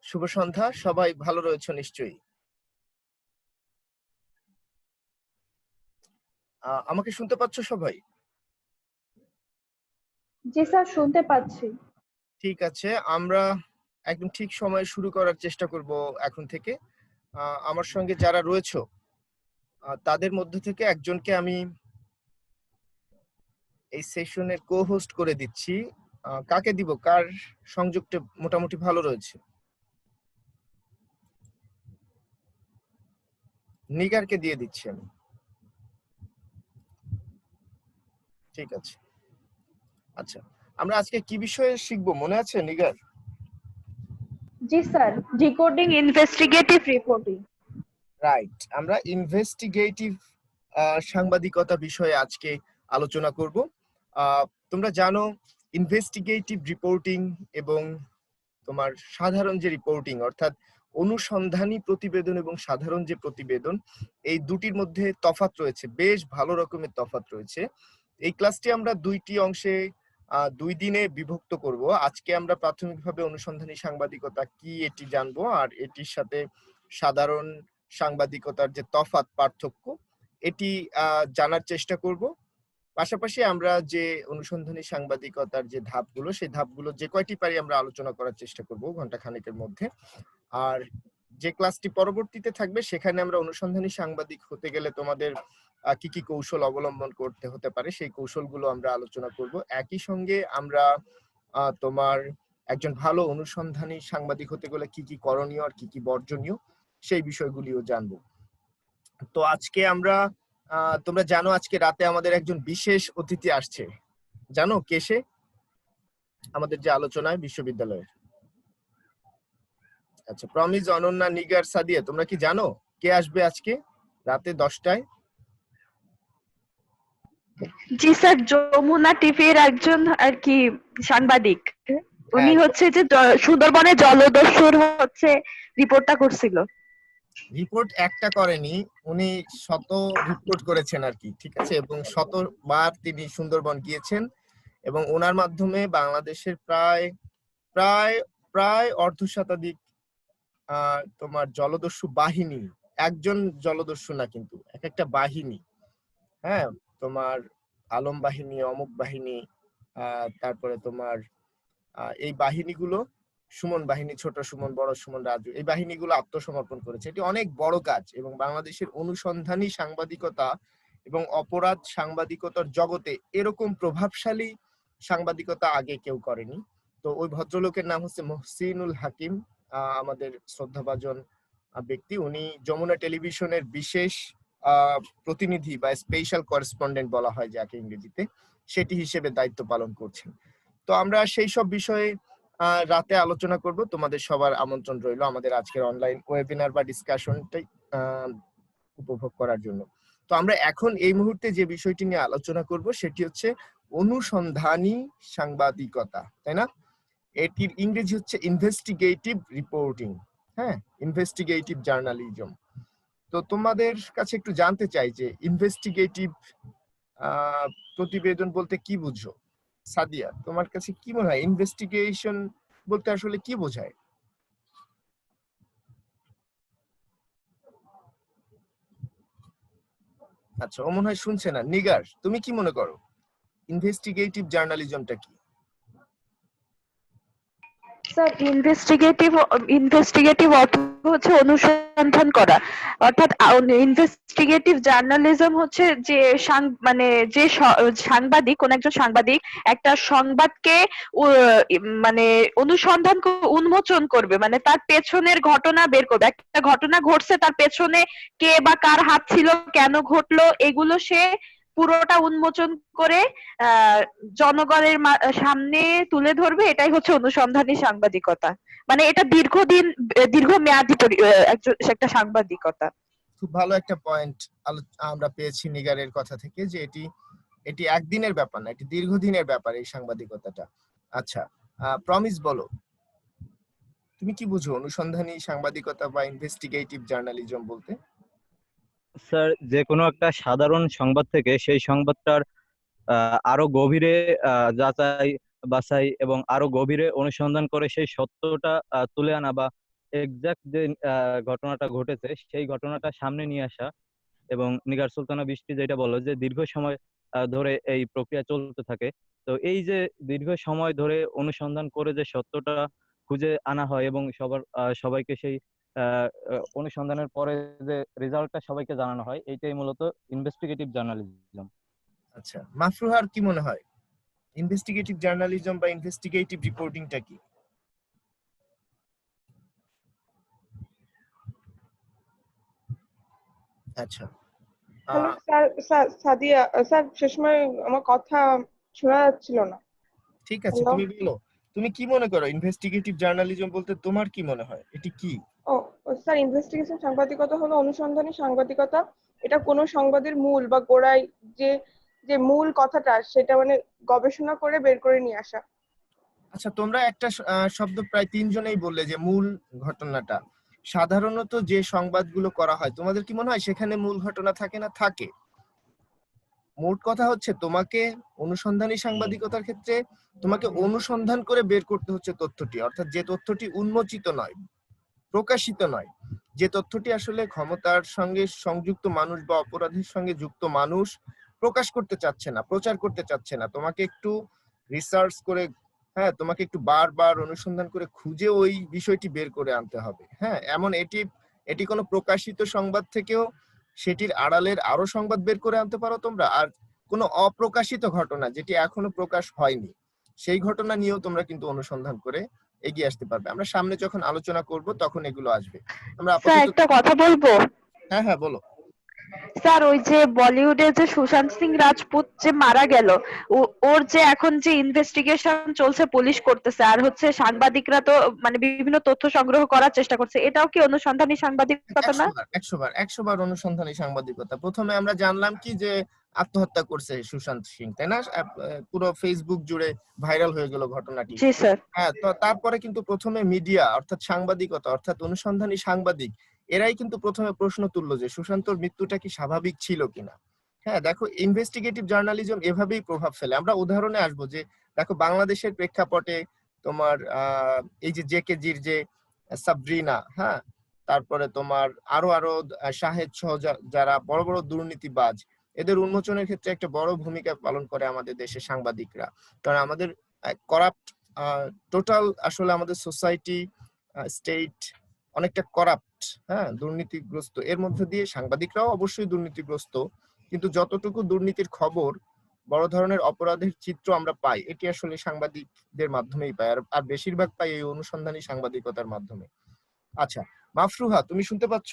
শুভ সন্ধ্যা। সবাই ভালো রয়েছে নিশ্চয়ই। আমাকে শুনতে পাচ্ছ সবাই? জি স্যার, শুনতে পাচ্ছি। ঠিক আছে, আমরা একদম ঠিক সময়ে শুরু করার চেষ্টা করব এখন থেকে। আমার সঙ্গে যারা রয়েছে তাদের মধ্য থেকে একজনকে আমি এই সেশনের কো-হোস্ট করে দিচ্ছি। কাকে দিব? কার সংযোগটা মোটামুটি ভালো রয়েছে? নিগারকে দিয়ে দিচ্ছি আমি। ঠিক আছে। আচ্ছা, আমরা আজকে কি বিষয়ে শিখবো মনে আছে নিগার? জি sir, decoding investigative reporting. Right, আমরা ইনভেস্টিগেটিভ সাংবাদিকতা বিষয়ে আজকে আলোচনা করব। তোমরা জানো ইনভেস্টিগেটিভ রিপোর্টিং এবং তোমার সাধারণ যে রিপোর্টিং অর্থাৎ অনুসন্ধানী প্রতিবেদন এবং সাধারণ যে প্রতিবেদন, এই দুটির মধ্যে তফাৎ রয়েছে, বেশ ভালো রকমের তফাৎ রয়েছে। এই ক্লাসটি আমরা দুইটি অংশে 2 দিনে বিভক্ত করব। আজকে আমরা প্রাথমিকভাবে অনুসন্ধানী সাংবাদিকতা কি এটি জানবো, আর এটির সাথে সাধারণ সাংবাদিকতার যে তফাৎ পার্থক্য এটি জানার চেষ্টা করব। পাশাপাশি আমরা যে অনুসন্ধানী সাংবাদিকতার যে ধাপগুলো, সেই ধাপগুলো যে কয়টি পারি আমরা আলোচনা করার চেষ্টা করব ঘন্টা খানেকের মধ্যে। আর যে ক্লাসটি পরবর্তীতে থাকবে সেখানে আমরা অনুসন্ধানী সাংবাদিক হতে গেলে তোমাদের কি কি কৌশল অবলম্বন করতে হতে পারে সেই কৌশলগুলো আমরা আলোচনা করব। একই সঙ্গে আমরা তোমার একজন ভালো অনুসন্ধানী সাংবাদিক হতে গেলে কি কি করণীয় আর কি কি বর্জনীয় সেই বিষয়গুলিও জানবো। তো আজকে আমরা তোমরা জানো আজকে রাতে আমাদের একজন বিশেষ অতিথি আসছে। জানো কে সে? আমাদের যে আলোচনায় বিশ্ববিদ্যালয়ের। আচ্ছা, প্রমিজ, অনন্যা, নিগার, সাদিয়া, তোমরা কি জানো কে আসবে আজকে রাতে 10টায়? জি স্যার, যমুনা টিভির একজন আর কি সাংবাদিক। উনি হ্যাঁ, হচ্ছে যে সুন্দরবনে জলদস্যুর হচ্ছে রিপোর্টটা করছিল। রিপোর্ট একটা করেনি, উনি শত রিপোর্ট করেছেন আর কি, ঠিক আছে, এবং শতবার তিনি সুন্দরবন গিয়েছেন এবং ওনার মাধ্যমে বাংলাদেশের প্রায় প্রায় প্রায় অর্ধশতাধিক তোমার জলদস্যু বাহিনী, একজন জলদস্যু না কিন্তু এক একটা বাহিনী, হ্যাঁ, তোমার আলম বাহিনী, অমুক বাহিনী, তারপরে তোমার এই বাহিনীগুলো, সুমন বাহিনী, ছোট সুমন, বড় সুমন, রাজু, এই বাহিনীগুলো আত্মসমর্পণ করেছে। এটি অনেক বড় কাজ এবং বাংলাদেশের অনুসন্ধানী সাংবাদিকতা এবং অপরাধ সাংবাদিকতার জগতে এরকম প্রভাবশালী সাংবাদিকতা আগে কেউ করেনি। তো ওই ভদ্রলোকের নাম হচ্ছে মহসিনুল হাকিম, আমাদের শ্রদ্ধাভাজন ব্যক্তি। উনি যমুনা টেলিভিশনের বিশেষ প্রতিনিধি বা স্পেশাল করেসপন্ডেন্ট বলা হয় যাকে ইংরেজিতে, সেটি হিসেবে দায়িত্ব পালন করছেন। তো আমরা সেই সব বিষয়ে রাতে আলোচনা করব। তোমাদের সবার আমন্ত্রণ রইল আমাদের আজকের অনলাইন ওয়েবিনার বা ডিসকাশনটাই উপভোগ করার জন্য। তো আমরা এখন এই মুহূর্তে যে বিষয়টি নিয়ে আলোচনা করব সেটি হচ্ছে অনুসন্ধানী সাংবাদিকতা, তাই না? এটির ইংরেজি হচ্ছে ইনভেস্টিগেটিভ রিপোর্টিং, হ্যাঁ, ইনভেস্টিগেটিভ জার্নালিজম। তো তোমাদের কাছে একটু জানতে চাই যে ইনভেস্টিগেটিভ প্রতিবেদন বলতে কি বুঝো? সাদিয়া, তোমার কাছে কি মনে হয় ইনভেস্টিগেশন বলতে আসলে কি বোঝায়? আচ্ছা, ও মনে হয় শুনছে না। নিগার, তুমি কি মনে করো ইনভেস্টিগেটিভ জার্নালিজমটা কি? স্যার, ইনভেস্টিগেটিভ অর্থ হচ্ছে অনুসন্ধান করা। অর্থাৎ ইনভেস্টিগেটিভ জার্নালিজম হচ্ছে যে মানে যে সাংবাদিক, কোন একজন সাংবাদিক একটা সংবাদকে মানে অনুসন্ধান উন্মোচন করবে, মানে তার পেছনের ঘটনা বের করবে। একটা ঘটনা ঘটছে, তার পেছনে কে বা কার হাত ছিল, কেন ঘটলো, এগুলো সে পুরোটা উন্মোচন করে জনগণের সামনে তুলে ধরবে। এটাই হচ্ছে অনুসন্ধানী সাংবাদিকতা। মানে এটা দীর্ঘমেয়াদী একটা সাংবাদিকতা। খুব ভালো একটা পয়েন্ট আমরা পেয়েছি নিগারের কথা থেকে, যে এটি এটি একদিনের ব্যাপার না, এটি দীর্ঘদিনের ব্যাপার এই সাংবাদিকতাটা। আচ্ছা, প্রমিস, বলো তুমি কি বুঝো অনুসন্ধানী সাংবাদিকতা বা ইনভেস্টিগেটিভ জার্নালিজম বলতে? স্যার, যে কোনো একটা সাধারণ সংবাদ থেকে সেই সংবাদটার আরো গভীরে যাচাই বাছাই এবং আরো গভীরে অনুসন্ধান করে সেই সত্যটা তুলে আনা বা এক্সাক্ট যে ঘটনাটা ঘটেছে সেই ঘটনাটা সামনে নিয়ে আসা, এবং নিগার সুলতানা বৃষ্টি যেটা বললো যে দীর্ঘ সময় ধরে এই প্রক্রিয়া চলতে থাকে। তো এই যে দীর্ঘ সময় ধরে অনুসন্ধান করে যে সত্যটা খুঁজে আনা হয় এবং সবাইকে সেই অনুসন্ধানের পরে যে রেজাল্টটা সবাইকে জানানো হয়, এইটাই মূলত ইনভেস্টিগেটিভ জার্নালিজম। আচ্ছা, মাফরুহার কি মনে হয় ইনভেস্টিগেটিভ জার্নালিজম বা ইনভেস্টিগেটিভ রিপোর্টিংটা কি? আচ্ছা, হ্যালো আহ, স্যার, সাদিয়া স্যার, সে সময় আমার কথা শোনা যাচ্ছিল না। ঠিক আছে, হ্যালো। তুমি বলো, তুমি কি মনে করো ইনভেস্টিগেটিভ জার্নালিজম বলতে তোমার কি মনে হয়, এটি কি? ও স্যার, ইনভেস্টিগেশন সাংবাদিকতা হলো অনুসন্ধানী সাংবাদিকতা। এটা কোনো সংবাদের মূল বা গোড়ায় যে যে মূল কথাটা, সেটা মানে গবেষণা করে বের করে নিয়ে আসা। আচ্ছা, তোমরা একটা শব্দ প্রায় তিনজনেই বললে যে মূল ঘটনাটা। সাধারণত যে সংবাদগুলো করা হয় তোমাদের কি মনে হয় সেখানে মূল ঘটনা থাকে না? থাকে। মোট কথা হচ্ছে তোমাকে অনুসন্ধানী সাংবাদিকতার ক্ষেত্রে তোমাকে অনুসন্ধান করে বের করতে হচ্ছে তথ্যটি, অর্থাৎ যে তথ্যটি উন্মোচিত নয়, প্রকাশিত নয়, যে তথ্যটি আসলে ক্ষমতার সঙ্গে সংযুক্ত মানুষ বা অপরাধের সঙ্গে যুক্ত মানুষ প্রকাশ করতে চাচ্ছে না, প্রচার করতে চাচ্ছে না। তোমাকে একটু রিসার্চ করে, হ্যাঁ, তোমাকে একটু বারবার অনুসন্ধান করে খুঁজে ওই বিষয়টি বের করে আনতে হবে। হ্যাঁ, এমন এটি এটি কোনো প্রকাশিত সংবাদ থেকেও সেটির আড়ালের আরো সংবাদ বের করে আনতে পারো তোমরা। আর কোনো অপ্রকাশিত ঘটনা যেটি এখনো প্রকাশ হয়নি, সেই ঘটনা নিয়েও তোমরা কিন্তু অনুসন্ধান করে এগিয়ে আসতে পারবে। আমরা সামনে যখন আলোচনা করব তখন এগুলো আসবে। আমরা স্যার আপাতত, একটা কথা বলবো। হ্যাঁ হ্যাঁ বলো। স্যার ওই যে বলিউডে যে সুশান্ত সিং রাজপুত যে মারা গেল, ওর যে এখন যে ইনভেস্টিগেশন চলছে, পুলিশ করতেছে, আর হচ্ছে সাংবাদিকরা তো মানে বিভিন্ন তথ্য সংগ্রহ করার চেষ্টা করছে, এটাও কি অনুসন্ধানী সাংবাদিকতা না? 100 বার অনুসন্ধানী সাংবাদিকতা। প্রথমে আমরা জানলাম কি যে আত্মহত্যা করছে সুশান্ত সিং, তাই না? পুরো ফেসবুক জুড়ে ভাইরাল হয়ে গেল ঘটনাটি। জি স্যার। হ্যাঁ, তো তারপরে কিন্তু প্রথমে মিডিয়া অর্থাৎ সাংবাদিকতা অর্থাৎ অনুসন্ধানী সাংবাদিক এরাই কিন্তু প্রথমে প্রশ্ন তুললো যে সুশান্তর মৃত্যুটা কি স্বাভাবিক ছিল কিনা। হ্যাঁ, দেখো ইনভেস্টিগেটিভ জার্নালিজম এভাবেই প্রভাব ফেলে। আমরা উদাহরণে আসবো যে দেখো বাংলাদেশের প্রেক্ষাপটে তোমার এই যে জেকেজির যে সাবরিনা, হ্যাঁ, তারপরে তোমার আরো আরো শাহেদ সহ যারা বড় বড় দুর্নীতিবাজ, এদের উন্মোচনের ক্ষেত্রে একটা বড় ভূমিকা পালন করে আমাদের দেশের সাংবাদিকরা। কারণ আমাদের করাপ্ট টোটাল আসলে আমাদের সোসাইটি, স্টেট অনেকটা করাপ্ট, হ্যাঁ, দুর্নীতিগ্রস্ত। এর মধ্যে দিয়ে সাংবাদিকরাও অবশ্যই দুর্নীতিগ্রস্ত, কিন্তু যতটুকু দুর্নীতির খবর, বড় ধরনের অপরাধের চিত্র আমরা পাই, এটি আসলে সাংবাদিকদের মাধ্যমেই পাই। আর বেশিরভাগ পাই এই অনুসন্ধানী সাংবাদিকতার মাধ্যমে। আচ্ছা, মাফরুহা তুমি শুনতে পাচ্ছ?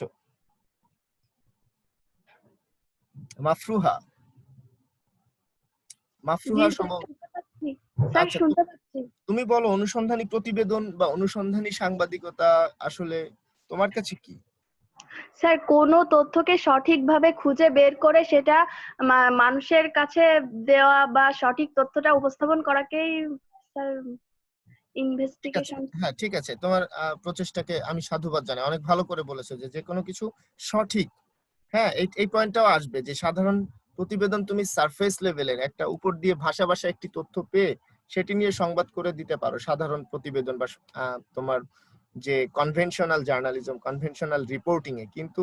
মাফরুহা, জি মাফরুহা স্যার, সম্ভব। শুনতে পাচ্ছি। স্যার আচ্ছা, শুনতে পাচ্ছি। তুমি বলো অনুসন্ধানী প্রতিবেদন বা অনুসন্ধানী সাংবাদিকতা আসলে তোমার কাছে কি? স্যার কোনো তথ্যকে সঠিকভাবে খুঁজে বের করে সেটা মানুষের কাছে দেওয়া বা সঠিক তথ্যটা উপস্থাপন করাকেই স্যার ঠিক আছে, ইনভেস্টিগেশন। হ্যাঁ ঠিক আছে, তোমার প্রচেষ্টাকে আমি সাধুবাদ জানাই। অনেক ভালো করে বলেছো যে যে কোনো কিছু সঠিক। হ্যাঁ, এই পয়েন্টটাও আসবে যে সাধারণ প্রতিবেদন তুমি সারফেস লেভেলের একটা উপর দিয়ে ভাষা ভাষা একটি তথ্য পেয়ে সেটি নিয়ে সংবাদ করে দিতে পারো, সাধারণ প্রতিবেদন বা তোমার যে কনভেনশনাল জার্নালিজম, কনভেনশনাল রিপোর্টিং এ। কিন্তু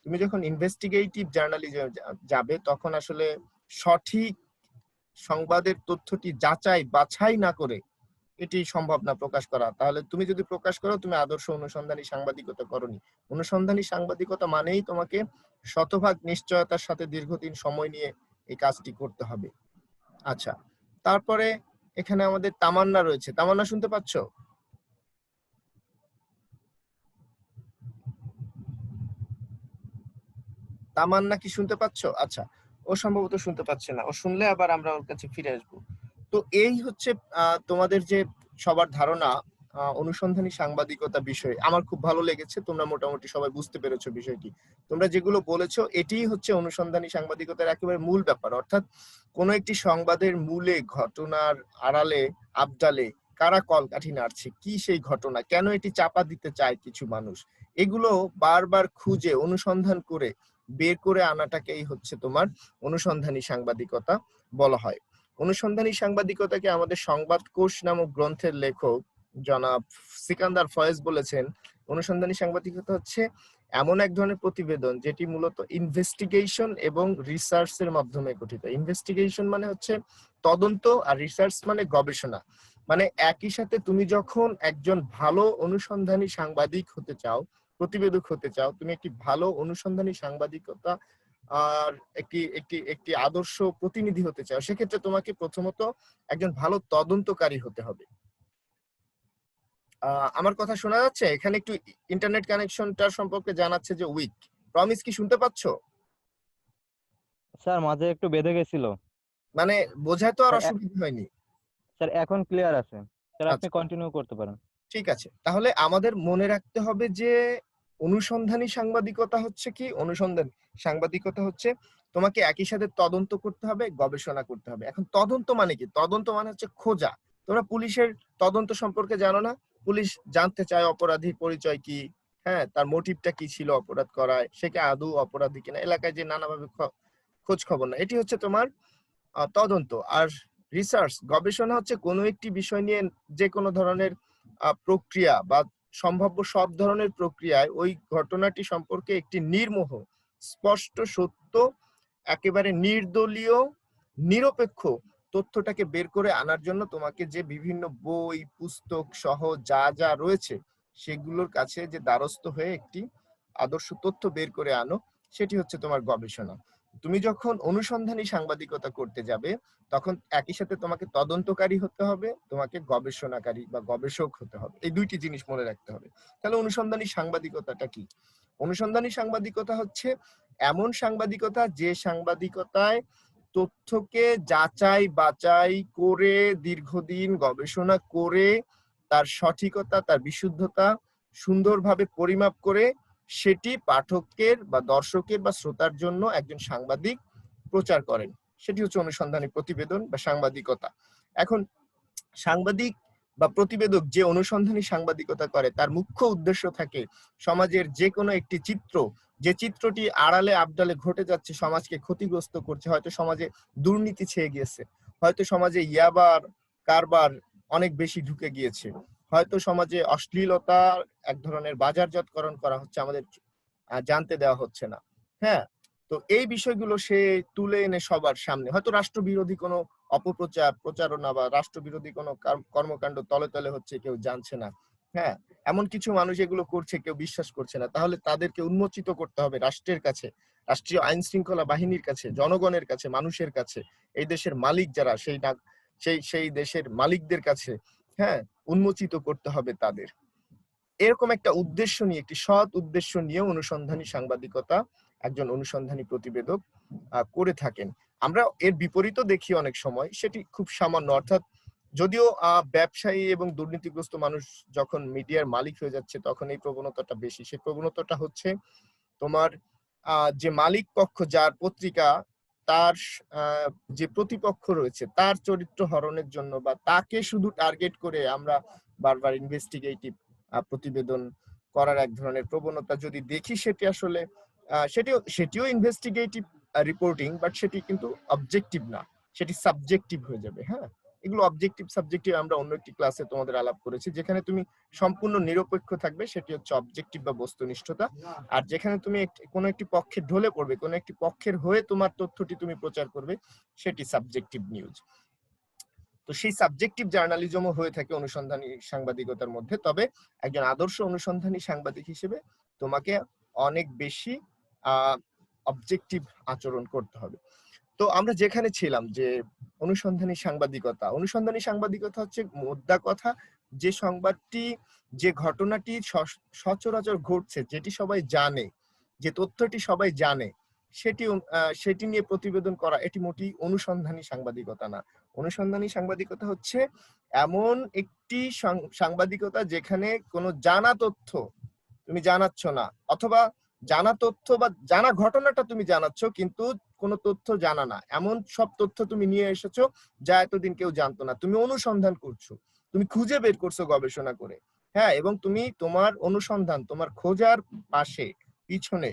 তুমি যখন ইনভেস্টিগেটিভ জার্নালিজম যাবে তখন আসলে সঠিক সংবাদের তথ্যটি যাচাই বাছাই না করে এটি সম্ভব না প্রকাশ করা। তাহলে তুমি যদি প্রকাশ করো তুমি আদর্শ অনুসন্ধানী সাংবাদিকতা করনি। অনুসন্ধানী সাংবাদিকতা মানেই তোমাকে শতভাগ নিশ্চয়তার সাথে দীর্ঘদিন সময় নিয়ে এই কাজটি করতে হবে। আচ্ছা, তারপরে এখানে আমাদের তামান্না রয়েছে। তামান্না শুনতে পাচ্ছ? তামান্না কি শুনতে পাচ্ছ? আচ্ছা, ও সম্ভবত শুনতে পাচ্ছে না। ও শুনলে আবার আমরা ওর কাছে ফিরে আসবো। তো এই হচ্ছে তোমাদের যে সবার ধারণা অনুসন্ধানী সাংবাদিকতা বিষয়ে। আমার খুব ভালো লেগেছে, তোমরা মোটামুটি সবাই বুঝতে পেরেছো বিষয়টি। তোমরা যেগুলো বলেছো এটিই হচ্ছে অনুসন্ধানী সাংবাদিকতার একেবারে মূল ব্যাপার। অর্থাৎ কোনো একটি সংবাদের মূলে, ঘটনার আড়ালে, আবডালে কারা কলকাঠি নাড়ছে, কি সেই ঘটনা, কেন এটি চাপা দিতে চায় কিছু মানুষ, এগুলো বারবার খুঁজে অনুসন্ধান করে বের করে আনাটাকেই হচ্ছে তোমার অনুসন্ধানী সাংবাদিকতা বলা হয়। অনুসন্ধানী সাংবাদিকতাকে আমাদের সংবাদ কোষ নামক গ্রন্থের লেখক জনাব সিকান্দার ফয়েজ বলেছেন অনুসন্ধানী সাংবাদিকতা হচ্ছে এমন এক ধরনের প্রতিবেদন যেটি মূলত ইনভেস্টিগেশন এবং রিসার্চের মাধ্যমে গঠিত। ইনভেস্টিগেশন মানে হচ্ছে তদন্ত, আর রিসার্চ মানে গবেষণা। মানে একই সাথে তুমি যখন একজন ভালো অনুসন্ধানী সাংবাদিক হতে চাও, প্রতিবেদক হতে চাও, তুমি একটি ভালো অনুসন্ধানী সাংবাদিকতা আর একটি একটি একটি আদর্শ প্রতিনিধি হতে চাও, সেক্ষেত্রে তোমাকে প্রথমত একজন ভালো তদন্তকারী হতে হবে। আমার কথা শোনা যাচ্ছে? এখানে একটু ইন্টারনেট কানেকশনটা সম্পর্কে জানাচ্ছে যে উইক। প্রমিস কি শুনতে পাচ্ছ? স্যার মাঝে একটু বেঁধে গেছিল। মানে বোঝায় তো আর স্যার অসুবিধা হয়নি? স্যার এখন ক্লিয়ার আছে স্যার, আপনি আচ্ছা, কন্টিনিউ করতে পারেন। ঠিক আছে। তাহলে আমাদের মনে রাখতে হবে যে অনুসন্ধানী সাংবাদিকতা হচ্ছে কি? অনুসন্ধান সাংবাদিকতা হচ্ছে তোমাকে একই সাথে তদন্ত করতে হবে, গবেষণা করতে হবে। এখন তদন্ত মানে কি? তদন্ত মানে হচ্ছে খোঁজা। তোমরা পুলিশের তদন্ত সম্পর্কে জানো না? পুলিশ জানতে চায় অপরাধীর পরিচয় কি, হ্যাঁ, তার মোটিভটা কি ছিল অপরাধ করায়, সে কি আদৌ অপরাধী কিনা, এলাকায় যে নানাভাবে খোঁজ খবর না, এটি হচ্ছে তোমার তদন্ত। আর রিসার্চ, গবেষণা হচ্ছে কোনো একটি বিষয় নিয়ে যে কোনো ধরনের প্রক্রিয়া বা সম্ভাব্য সব ধরনের প্রক্রিয়ায় ওই ঘটনাটি সম্পর্কে একটি নির্মোহ, স্পষ্ট, সত্য, একেবারে নির্দলীয়, নিরপেক্ষ তথ্যটাকে বের করে আনার জন্য তোমাকে যে বিভিন্ন বই পুস্তক সহ যা যা রয়েছে সেগুলোর কাছে যে দ্বারস্থ হয়ে একটি আদর্শ তথ্য বের করে আনো, সেটি হচ্ছে তোমার গবেষণা। তুমি যখন অনুসন্ধানী সাংবাদিকতা করতে যাবে তখন একই সাথে তোমাকে তদন্তকারী হতে হবে, তোমাকে গবেষণাকারী বা গবেষক হতে হবে। এই দুইটি জিনিস মনে রাখতে হবে। তাহলে অনুসন্ধানী সাংবাদিকতাটা কি? অনুসন্ধানী সাংবাদিকতা হচ্ছে এমন সাংবাদিকতা যে সাংবাদিকতায় তথ্যকে যাচাই বাছাই করে দীর্ঘদিন গবেষণা করে তার সঠিকতা, তার বিশুদ্ধতা সুন্দরভাবে পরিমাপ করে সেটি পাঠকের বা দর্শকের বা শ্রোতার জন্য একজন সাংবাদিক প্রচার করেন। সেটি হচ্ছে অনুসন্ধানী প্রতিবেদন বা সাংবাদিকতা। এখন সাংবাদিক বা প্রতিবেদক যে অনুসন্ধানী সাংবাদিকতা করে তার মুখ্য উদ্দেশ্য থাকে সমাজের যে কোনো একটি চিত্র, যে চিত্রটি আড়ালে আবডালে ঘটে যাচ্ছে, সমাজকে ক্ষতিগ্রস্ত করছে। হয়তো সমাজে দুর্নীতি ছেয়ে গিয়েছে, হয়তো সমাজে ইয়াবার কারবার অনেক বেশি ঢুকে গিয়েছে, হয়তো সমাজে অশ্লীলতার এক ধরনের বাজারজাতকরণ করা হচ্ছে, আমাদের জানতে দেওয়া হচ্ছে না। হ্যাঁ, তো এই বিষয়গুলো সে তুলে এনে সবার সামনে, হয়তো রাষ্ট্রবিরোধী কোনো অপপ্রচার প্রচারণা বা রাষ্ট্রবিরোধী কোনো কর্মকাণ্ড তলে তলে হচ্ছে, কেউ জানছে না। হ্যাঁ, এমন কিছু মানুষ এগুলো করছে, কেউ বিশ্বাস করছে না। তাহলে তাদেরকে উন্মোচিত করতে হবে রাষ্ট্রের কাছে, রাষ্ট্রীয় আইন শৃঙ্খলা বাহিনীর কাছে, জনগণের কাছে, মানুষের কাছে, এই দেশের মালিক যারা সেই দেশের মালিকদের কাছে। হ্যাঁ, উন্মোচিত করতে হবে তাদের। এরকম একটা উদ্দেশ্য নিয়ে, একটি সৎ উদ্দেশ্য নিয়ে অনুসন্ধানী সাংবাদিকতা একজন অনুসন্ধানী প্রতিবেদক করে থাকেন। আমরা এর বিপরীতও দেখি অনেক সময়, সেটি খুব সামান্য। অর্থাৎ যদিও ব্যবসায়ী এবং দুর্নীতিগ্রস্ত মানুষ যখন মিডিয়ার মালিক হয়ে যাচ্ছে তখন এই প্রবণতাটা বেশি। সেই প্রবণতাটা হচ্ছে তোমার যে মালিক পক্ষ, যার পত্রিকা, তার যে প্রতিপক্ষ রয়েছে তার চরিত্র হরণের জন্য বা তাকে শুধু টার্গেট করে আমরা বারবার ইনভেস্টিগেটিভ প্রতিবেদন করার এক ধরনের প্রবণতা যদি দেখি, সেটি আসলে সেটিও ইনভেস্টিগেটিভ রিপোর্টিং, বাট সেটি কিন্তু অবজেক্টিভ না, সেটি সাবজেক্টিভ হয়ে যাবে। হ্যাঁ, এগুলো অবজেক্টিভ সাবজেক্টিভ আমরা অন্য একটি ক্লাসে তোমাদের আলাপ করেছি। যেখানে তুমি সম্পূর্ণ নিরপেক্ষ থাকবে সেটি হচ্ছে অবজেক্টিভ বা বস্তুনিষ্ঠতা। আর যেখানে তুমি কোনো একটি পক্ষের ঢলে পড়বে, কোনো একটি পক্ষের হয়ে তোমার তথ্যটি তুমি প্রচার করবে, সেটি সাবজেক্টিভ নিউজ। তো সেই সাবজেক্টিভ জার্নালিজমও হয়ে থাকে অনুসন্ধানী সাংবাদিকতার মধ্যে। তবে একজন আদর্শ অনুসন্ধানী সাংবাদিক হিসেবে তোমাকে অনেক বেশি অবজেক্টিভ আচরণ করতে হবে। তো আমরা যেখানে ছিলাম যে অনুসন্ধানী সাংবাদিকতা হচ্ছে মোদ্দা কথা যে সংবাদটি, যে ঘটনাটি সচরাচর ঘটছে, যেটি সবাই জানে, যে তথ্যটি সবাই জানে, সেটি নিয়ে প্রতিবেদন করা, এটি মোটেই অনুসন্ধানী সাংবাদিকতা না। অনুসন্ধানী সাংবাদিকতা হচ্ছে এমন একটি সাংবাদিকতা যেখানে কোনো জানা তথ্য তুমি জানাচ্ছ না, অথবা জানা তথ্য বা জানা ঘটনাটা তুমি জানাচ্ছ কিন্তু কোনো তথ্য জানা না, এমন সব তথ্য তুমি নিয়ে এসেছো যা এতদিন কেউ জানতো না। তুমি অনুসন্ধান করছো, তুমি খুঁজে বের করছো গবেষণা করে। হ্যাঁ, এবং তুমি তোমার অনুসন্ধান, তোমার খোঁজার পিছনে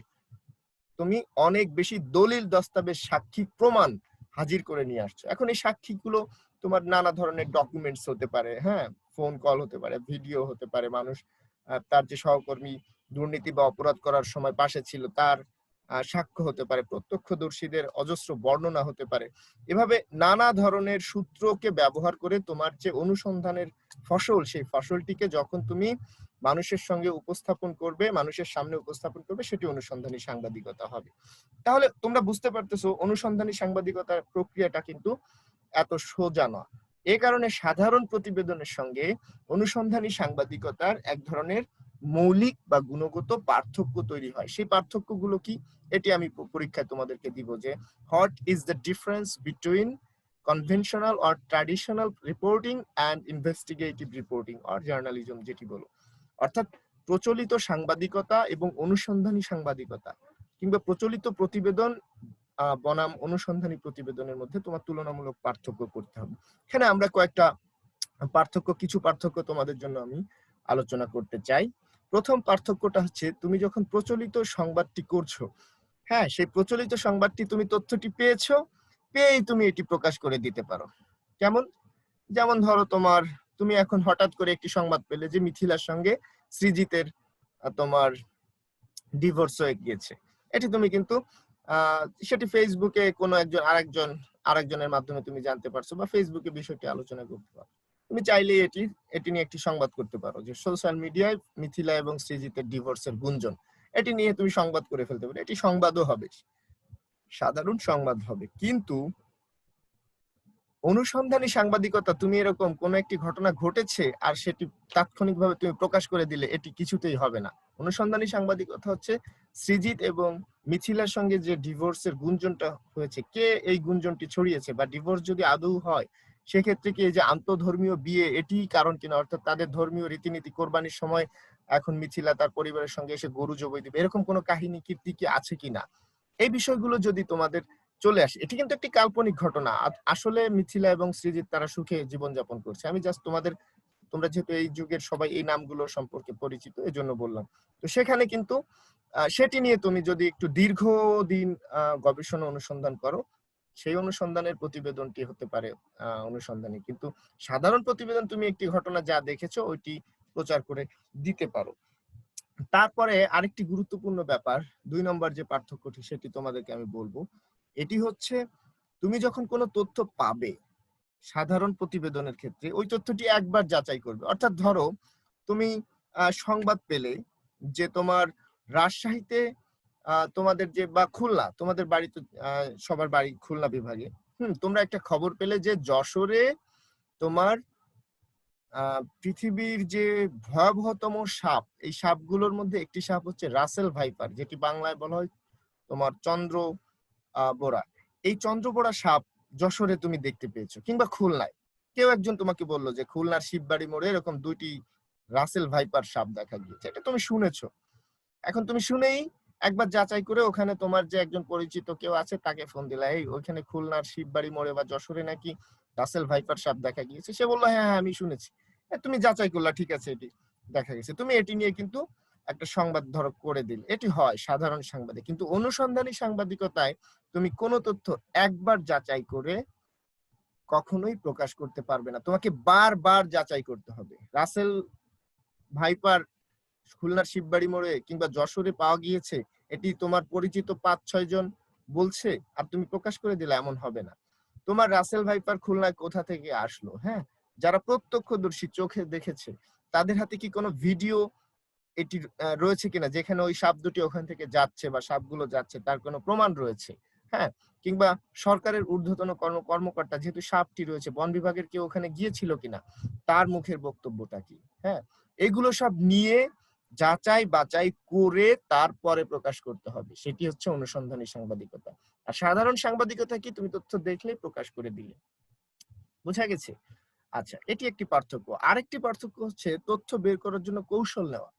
তুমি অনেক বেশি দলিল দস্তাবেজ সাক্ষী প্রমাণ হাজির করে নিয়ে আসছো। এখন এই সাক্ষীগুলো তোমার নানা ধরনের ডকুমেন্টস হতে পারে, হ্যাঁ, ফোন কল হতে পারে, ভিডিও হতে পারে, মানুষ তার যে সহকর্মী দুর্নীতি বা অপরাধ করার সময় পাশে ছিল তার সাক্ষ্য হতে পারে, প্রত্যক্ষদর্শীদের অজস্র বর্ণনা হতে পারে। এভাবে নানা ধরনের সূত্রকে ব্যবহার করে তোমার যে অনুসন্ধানের ফসল, সেই ফসলটিকে যখন তুমি মানুষের সঙ্গে উপস্থাপন করবে, মানুষের সামনে উপস্থাপন করবে, সেটি অনুসন্ধানী সাংবাদিকতা হবে। তাহলে তোমরা বুঝতে পারতেছো অনুসন্ধানী সাংবাদিকতার প্রক্রিয়াটা কিন্তু এত সোজা নয়। এ কারণে সাধারণ প্রতিবেদনের সঙ্গে অনুসন্ধানী সাংবাদিকতার এক ধরনের মৌলিক বা গুণগত পার্থক্য তৈরি হয়। সেই পার্থক্যগুলো কি, এটি আমি পরীক্ষায় তোমাদেরকে দিব যে what is the difference between conventional or traditional reporting and investigative reporting or journalism যেটি বলো। অর্থাৎ প্রচলিত সাংবাদিকতা এবং অনুসন্ধানী সাংবাদিকতা কিংবা প্রচলিত প্রতিবেদন বনাম অনুসন্ধানী প্রতিবেদনের মধ্যে তোমার তুলনামূলক পার্থক্য করতে হবে। এখানে আমরা কয়েকটা কিছু পার্থক্য তোমাদের জন্য আমি আলোচনা করতে চাই। প্রথম পার্থক্যটা হচ্ছে, তুমি যখন প্রচলিত সংবাদটি করছো, হ্যাঁ, সেই প্রচলিত সংবাদটি তুমি তথ্যটি পেয়েই তুমি এটি প্রকাশ করে দিতে পারো। যেমন ধরো তুমি এখন হঠাৎ করে একটি সংবাদ পেলে যে মিথিলার সঙ্গে সৃজিতের তোমার ডিভোর্স হয়ে গিয়েছে। এটি তুমি কিন্তু সেটি ফেসবুকে কোনো আরেকজনের মাধ্যমে তুমি জানতে পারছো, বা ফেসবুকে বিষয়টি আলোচনা করতে পারো। তুমি চাইলেই এটি নিয়ে একটি সংবাদ করতে পারো যে সোশ্যাল মিডিয়ায় মিথিলা এবং সৃজিতের ডিভোর্সের গুঞ্জন, এটি নিয়ে তুমি সংবাদ করে ফেলতে পারো। এটি সংবাদও হবে, সাধারণ সংবাদ হবে। কিন্তু অনুসন্ধানী সাংবাদিকতা, তুমি এরকম কোন একটি ঘটনা ঘটেছে আর সেটি তাৎক্ষণিকভাবে তুমি প্রকাশ করে দিলে, এটি কিছুতেই হবে না। অনুসন্ধানী সাংবাদিকতা হচ্ছে সৃজিত এবং মিথিলার সঙ্গে যে ডিভোর্সের গুঞ্জনটা হয়েছে, কে এই গুঞ্জনটি ছড়িয়েছে, বা ডিভোর্স যদি আদৌ হয় সেক্ষেত্রে কি এই যে আন্তঃধর্মীয় বিয়ে এটি কারণ কিনা, অর্থাৎ তাদের ধর্মীয় রীতিনীতি, কোরবানির সময় এখন মিথিলা তার পরিবারের সঙ্গে এসে গরু জবাই দিবে, এরকম কোনো কাহিনী কীর্তি কি আছে কিনা, এই বিষয়গুলো যদি তোমাদের চলে আসে। এটি কিন্তু একটি কাল্পনিক ঘটনা, আসলে মিথিলা এবং সৃজিত তারা সুখে জীবনযাপন করছে। আমি জাস্ট তোমরা যেহেতু এই যুগের সবাই এই নামগুলো সম্পর্কে পরিচিত, এজন্য বললাম। তো সেখানে কিন্তু সেটি নিয়ে তুমি যদি একটু দীর্ঘদিন গবেষণা অনুসন্ধান করো, সেই অনুসন্ধানের প্রতিবেদনটি হতে পারে অনুসন্ধানী। কিন্তু সাধারণ প্রতিবেদন তুমি একটি ঘটনা যা দেখেছো ওইটি প্রচার করে দিতে পারো। তারপরে আরেকটি গুরুত্বপূর্ণ ব্যাপার, 2 নম্বর যে পার্থক্যটি, সেটি তোমাদেরকে আমি বলবো। এটি হচ্ছে, তুমি যখন কোনো তথ্য পাবে সাধারণ প্রতিবেদনের ক্ষেত্রে, ওই তথ্যটি একবার যাচাই করবে। অর্থাৎ ধরো তুমি সংবাদ পেলে যে তোমার রাজশাহীতে তোমাদের যে, বা খুলনা, তোমাদের বাড়ি তো সবার বাড়ি খুলনা বিভাগে, তোমরা একটা খবর পেলে যে যশোরে তোমার পৃথিবীর যে ভয়াবহতম সাপ, এই সাপগুলোর মধ্যে একটি সাপ হচ্ছে রাসেল ভাইপার, যেটি বাংলায় বলা হয় তোমার চন্দ্র বোরা। এই চন্দ্রবোরা সাপ যশোরে তুমি দেখতে পেয়েছো, কিংবা খুলনায় কেউ একজন তোমাকে বললো যে খুলনার শিববাড়ি মোড়ে এরকম 2টি রাসেল ভাইপার সাপ দেখা গিয়েছে। এটা তুমি শুনেছো। এখন তুমি শুনেই একবার যাচাই করে ওখানে তোমার যে একজন পরিচিত কেউ আছে তাকে ফোন দিলা, এই ওইখানে খুলনার শিববাড়ি মোড়ে বা যশোরে নাকি রাসেল ভাইপার সাপ দেখা গিয়েছে। সে বললো হ্যাঁ আমি শুনেছি। তুমি যাচাই করলা, ঠিক আছে এটি দেখা গেছে, তুমি এটি নিয়ে কিন্তু একটা সংবাদ ধরো করে দিল। এটি হয় সাধারণ সাংবাদিক। কিন্তু অনুসন্ধানী সাংবাদিকতায় তুমি কোনো তথ্য একবার যাচাই করে কখনোই প্রকাশ করতে পারবে না, তোমাকে বারবার যাচাই করতে হবে। রাসেল ভাইপার খুলনার শিববাড়ি মোড়ে কিংবা যশোরে পাওয়া গিয়েছে, এটি তোমার পরিচিত 5-6 জন বলছে আর তুমি প্রকাশ করে দিলে, এমন হবে না। তোমার রাসেল ভাইপার খুলনায় কোথা থেকে আসলো, হ্যাঁ, যারা প্রত্যক্ষদর্শী চোখে দেখেছে তাদের হাতে কি কোনো ভিডিও এটি রয়েছে কিনা যেখানে ওই সাপ দুটি ওখান থেকে যাচ্ছে বা সাপগুলো যাচ্ছে, তার কোনো প্রমাণ রয়েছে, হ্যাঁ, কিংবা সরকারের ঊর্ধ্বতন কর্মকর্তা যেহেতু সাপটি রয়েছে, বন বিভাগের কেউ ওখানে গিয়েছিল কিনা, তার মুখের বক্তব্যটা কি, হ্যাঁ, এগুলো সব নিয়ে যাচাই বাছাই করে তারপরে প্রকাশ করতে হবে। সেটি হচ্ছে অনুসন্ধানী সাংবাদিকতা। আর সাধারণ সাংবাদিকতা কি, তুমি তথ্য দেখলেই প্রকাশ করে দিলে। বোঝা গেছে? আচ্ছা, এটি একটি পার্থক্য। আরেকটি পার্থক্য হচ্ছে তথ্য বের করার জন্য কৌশল নেওয়া,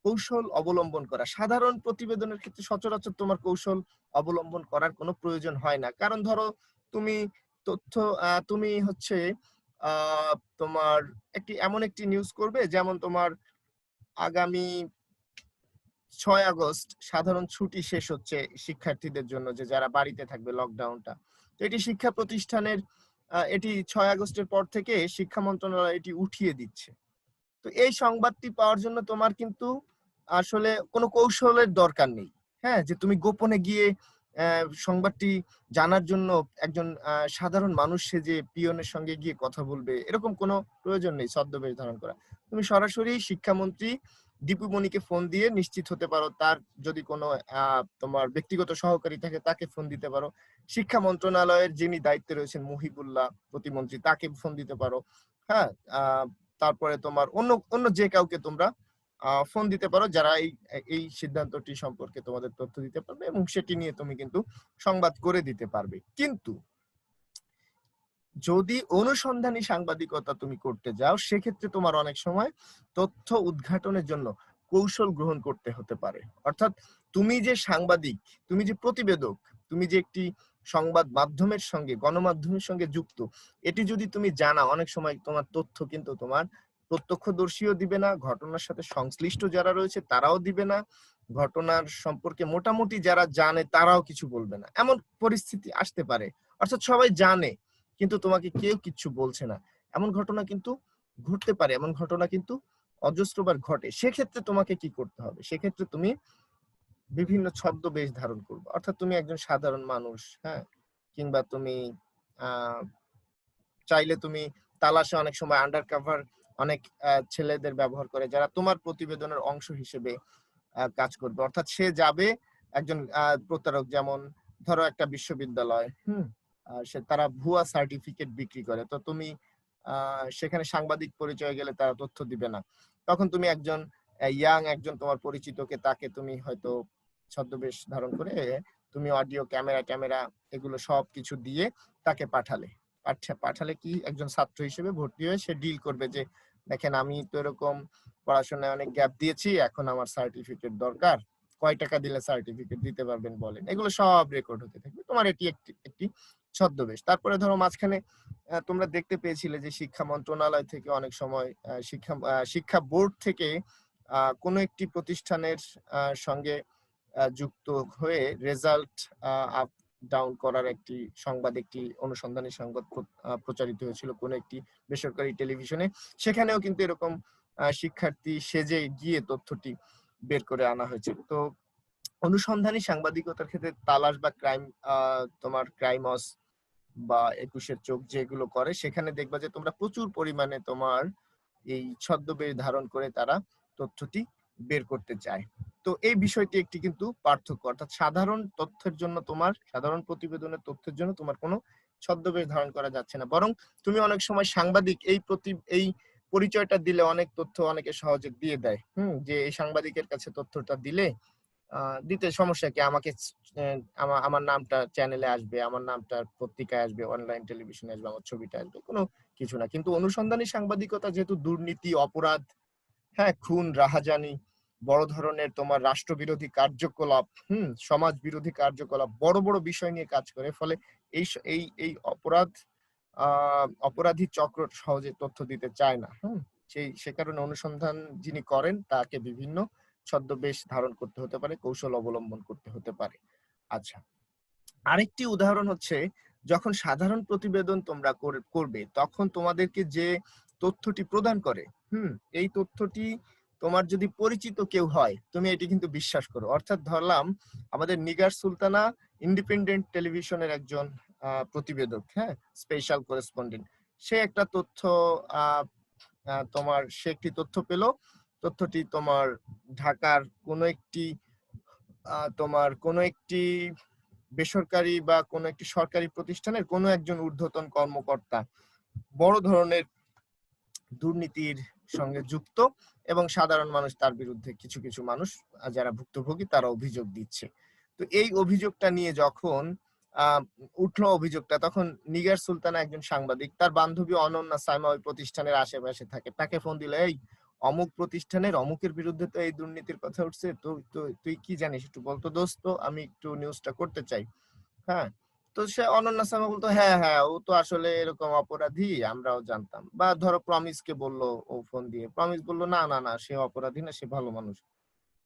কৌশল অবলম্বন করা। সাধারণ প্রতিবেদনের ক্ষেত্রে সচরাচর তোমার কৌশল অবলম্বন করার কোনো প্রয়োজন হয় না। কারণ ধরো তুমি হচ্ছে তোমার এমন একটি নিউজ করবে, যেমন তোমার আগামী 6 আগস্ট সাধারণ ছুটি শেষ হচ্ছে শিক্ষার্থীদের জন্য, যে যারা বাড়িতে থাকবে, লকডাউনটা। তো এটি শিক্ষা প্রতিষ্ঠানের এটি 6 আগস্টের পর থেকে শিক্ষা মন্ত্রণালয় এটি উঠিয়ে দিচ্ছে। তো এই সংবাদটি পাওয়ার জন্য তোমার কিন্তু আসলে কোনো কৌশলের দরকার নেই। হ্যাঁ, যে তুমি গোপনে গিয়ে সংবাদটি জানার জন্য একজন সাধারণ মানুষ সেজে পিয়নের সঙ্গে গিয়ে কথা বলবে, এরকম কোনো প্রয়োজন নেই ছদ্মবেশ ধারণ করা। তুমি সরাসরি শিক্ষামন্ত্রী দীপু মনিকে ফোন দিয়ে নিশ্চিত হতে পারো, তার যদি কোনো তোমার ব্যক্তিগত সহকারী থাকে তাকে ফোন দিতে পারো, শিক্ষা মন্ত্রণালয়ের যিনি দায়িত্বে রয়েছেন মুহিবুল্লাহ প্রতিমন্ত্রী তাকে ফোন দিতে পারো। হ্যাঁ, তারপরে তোমার অন্য অন্য যে কাউকে তোমরা ফোন দিতে পারো যারা এই সিদ্ধান্তটি সম্পর্কে তোমাদের তথ্য দিতে পারবে এবং সেটি নিয়ে তুমি কিন্তু সংবাদ করে দিতে পারবে। কিন্তু যদি অনুসন্ধানী সাংবাদিকতা তুমি করতে যাও সেক্ষেত্রে তোমার অনেক সময় তথ্য উদ্ঘাটনের জন্য কৌশল গ্রহণ করতে হতে পারে। অর্থাৎ তুমি যে সাংবাদিক, তুমি যে প্রতিবেদক, তুমি যে একটি সংবাদ মাধ্যমের সঙ্গে গণমাধ্যমের সঙ্গে যুক্ত, এটি যদি তুমি জানা, অনেক সময় তোমার তথ্য কিন্তু তোমার প্রত্যক্ষদর্শীও দিবে না, ঘটনার সাথে সংশ্লিষ্ট যারা রয়েছে তারাও দিবে না, ঘটনার সম্পর্কে মোটামুটি যারা জানে তারাও কিছু বলবে না, এমন পরিস্থিতি আসতে পারে। অর্থাৎ সবাই জানে কিন্তু তোমাকে কেউ কিচ্ছু বলছে না, এমন ঘটনা কিন্তু ঘটতে পারে, এমন ঘটনা কিন্তু অজস্রবার ঘটে। সেক্ষেত্রে তোমাকে কি করতে হবে? সেক্ষেত্রে তুমি বিভিন্ন ছদ্মবেশ ধারণ করবে। অর্থাৎ তুমি একজন সাধারণ মানুষ, হ্যাঁ, কিংবা তুমি চাইলে তুমি তালাশে অনেক সময় আন্ডার কভার অনেক ছেলেদের ব্যবহার করে যারা তোমার প্রতিবেদনের অংশ হিসেবে কাজ করবে। অর্থাৎ সে যাবে একজন প্রতারক, যেমন ধরো একটা বিশ্ববিদ্যালয়, সে তারা ভুয়া সার্টিফিকেট বিক্রি করে, তো তুমি সেখানে সাংবাদিক পরিচয় গেলে তারা তথ্য দিবে না, তখন তুমি একজন একজন তোমার পরিচিতকে, তাকে তুমি হয়তো ছদ্মবেশ ধারণ করে তুমি অডিও ক্যামেরা এগুলো সব কিছু দিয়ে তাকে পাঠালে কি একজন ছাত্র হিসেবে ভর্তি হয়ে সে ডিল করবে যে দেখেন আমি তো এরকম পড়াশোনায় অনেক গ্যাপ দিয়েছি, এখন আমার সার্টিফিকেট দরকার, কয় টাকা দিলে সার্টিফিকেট দিতে পারবেন বলেন, এগুলো সব রেকর্ড হতে থাকবে। তোমার এটি একটি ছদ্মবেশ। তারপরে ধরো মাঝখানে তোমরা দেখতে পেয়েছিলে যে শিক্ষা মন্ত্রণালয় থেকে অনেক সময় শিক্ষা বোর্ড থেকে কোনো একটি প্রতিষ্ঠানের সঙ্গে যুক্ত হয়ে রেজাল্ট আপ ডাউন করার একটি সংবাদ, একটি অনুসন্ধানী সংবাদ প্রচারিত হয়েছিল কোন একটি বেসরকারি টেলিভিশনে। সেখানেও কিন্তু এরকম শিক্ষার্থী সেজে গিয়ে তথ্যটি বের করে আনা হয়েছে। তো অনুসন্ধানী সাংবাদিকতার ক্ষেত্রে তালাশ বা তোমার ক্রাইমস বা 21-এর চোখ যেগুলো করে, সেখানে দেখবা যে তোমরা প্রচুর পরিমাণে তোমার এই ছদ্মবেশ ধারণ করে তারা তথ্যটি বের করতে চায়। তো এই বিষয়টি একটি কিন্তু পার্থক্য, অর্থাৎ সাধারণ তথ্যের জন্য তোমার সাধারণ প্রতিবেদনের তথ্যের জন্য তোমার কোনো ছদ্মবেশ ধারণ করা যাচ্ছে না, বরং তুমি অনেক সময় সাংবাদিক এই পরিচয়টা দিলে অনেক তথ্য অনেকে সহজে দিয়ে দেয়, যে এই সাংবাদিকের কাছে তথ্যটা দিলে দিতে সমস্যা কি, আমাকে আমার নামটা চ্যানেলে আসবে, আমার নামটা পত্রিকায় আসবে, অনলাইন টেলিভিশনে আসবে, আমার ছবিটা আসবে, কোনো কিছু না। কিন্তু অনুসন্ধানী সাংবাদিকতা যেহেতু দুর্নীতি, অপরাধ, হ্যাঁ, খুন, রাহাজানি, বড় ধরনের তোমার রাষ্ট্রবিরোধী কার্যকলাপ, সমাজ বিরোধী কার্যকলাপ, বড় বড় বিষয় নিয়ে কাজ করে, ফলে এই অপরাধী চক্র সহজে তথ্য দিতে চায় না। সে কারণে অনুসন্ধান যিনি করেন তাকে বিভিন্ন ছদ্মবেশ ধারণ করতে হতে পারে, কৌশল অবলম্বন করতে হতে পারে। আচ্ছা, আরেকটি উদাহরণ হচ্ছে যখন সাধারণ প্রতিবেদন তোমরা করবে তখন তোমাদেরকে যে তথ্যটি প্রদান করে, এই তথ্যটি তোমার যদি পরিচিত কেউ হয় তুমি এটি কিন্তু বিশ্বাস করো। অর্থাৎ ধরলাম আমাদের নিগার সুলতানা ইন্ডিপেন্ডেন্ট টেলিভিশনের একজন প্রতিবেদক, হ্যাঁ, স্পেশাল করেসপন্ডেন্ট, সে একটা তথ্য সে একটি তথ্য পেল, তথ্যটি তোমার ঢাকার কোনো একটি বেসরকারি বা কোনো একটি সরকারি প্রতিষ্ঠানের কোনো একজন ঊর্ধ্বতন কর্মকর্তা বড় ধরনের দুর্নীতির সঙ্গে যুক্ত এবং সাধারণ মানুষ তার বিরুদ্ধে কিছু কিছু মানুষ যারা ভুক্তভোগী তারা অভিযোগ দিচ্ছে। তো এই অভিযোগটা নিয়ে যখন উঠলো অভিযোগটা, তখন নিগার সুলতানা একজন সাংবাদিক, তার বান্ধবী অনন্যা সাইমা ওই প্রতিষ্ঠানের আশেপাশে থাকে, তাকে ফোন দিল, এই অমুক প্রতিষ্ঠানের অমুকের বিরুদ্ধে তো এই দুর্নীতির কথা উঠছে, তো তুই কি জানিস, একটু বলতো দোস্ত, আমি একটু নিউজটা করতে চাই। হ্যাঁ, তো সে অনন্যা সাইমা বলতো হ্যাঁ হ্যাঁ ও তো আসলে এরকম অপরাধী, আমরাও জানতাম। বা ধরো প্রমিসকে বললো, ও ফোন দিয়ে প্রমিস বললো না না না সে অপরাধী না, সে ভালো মানুষ।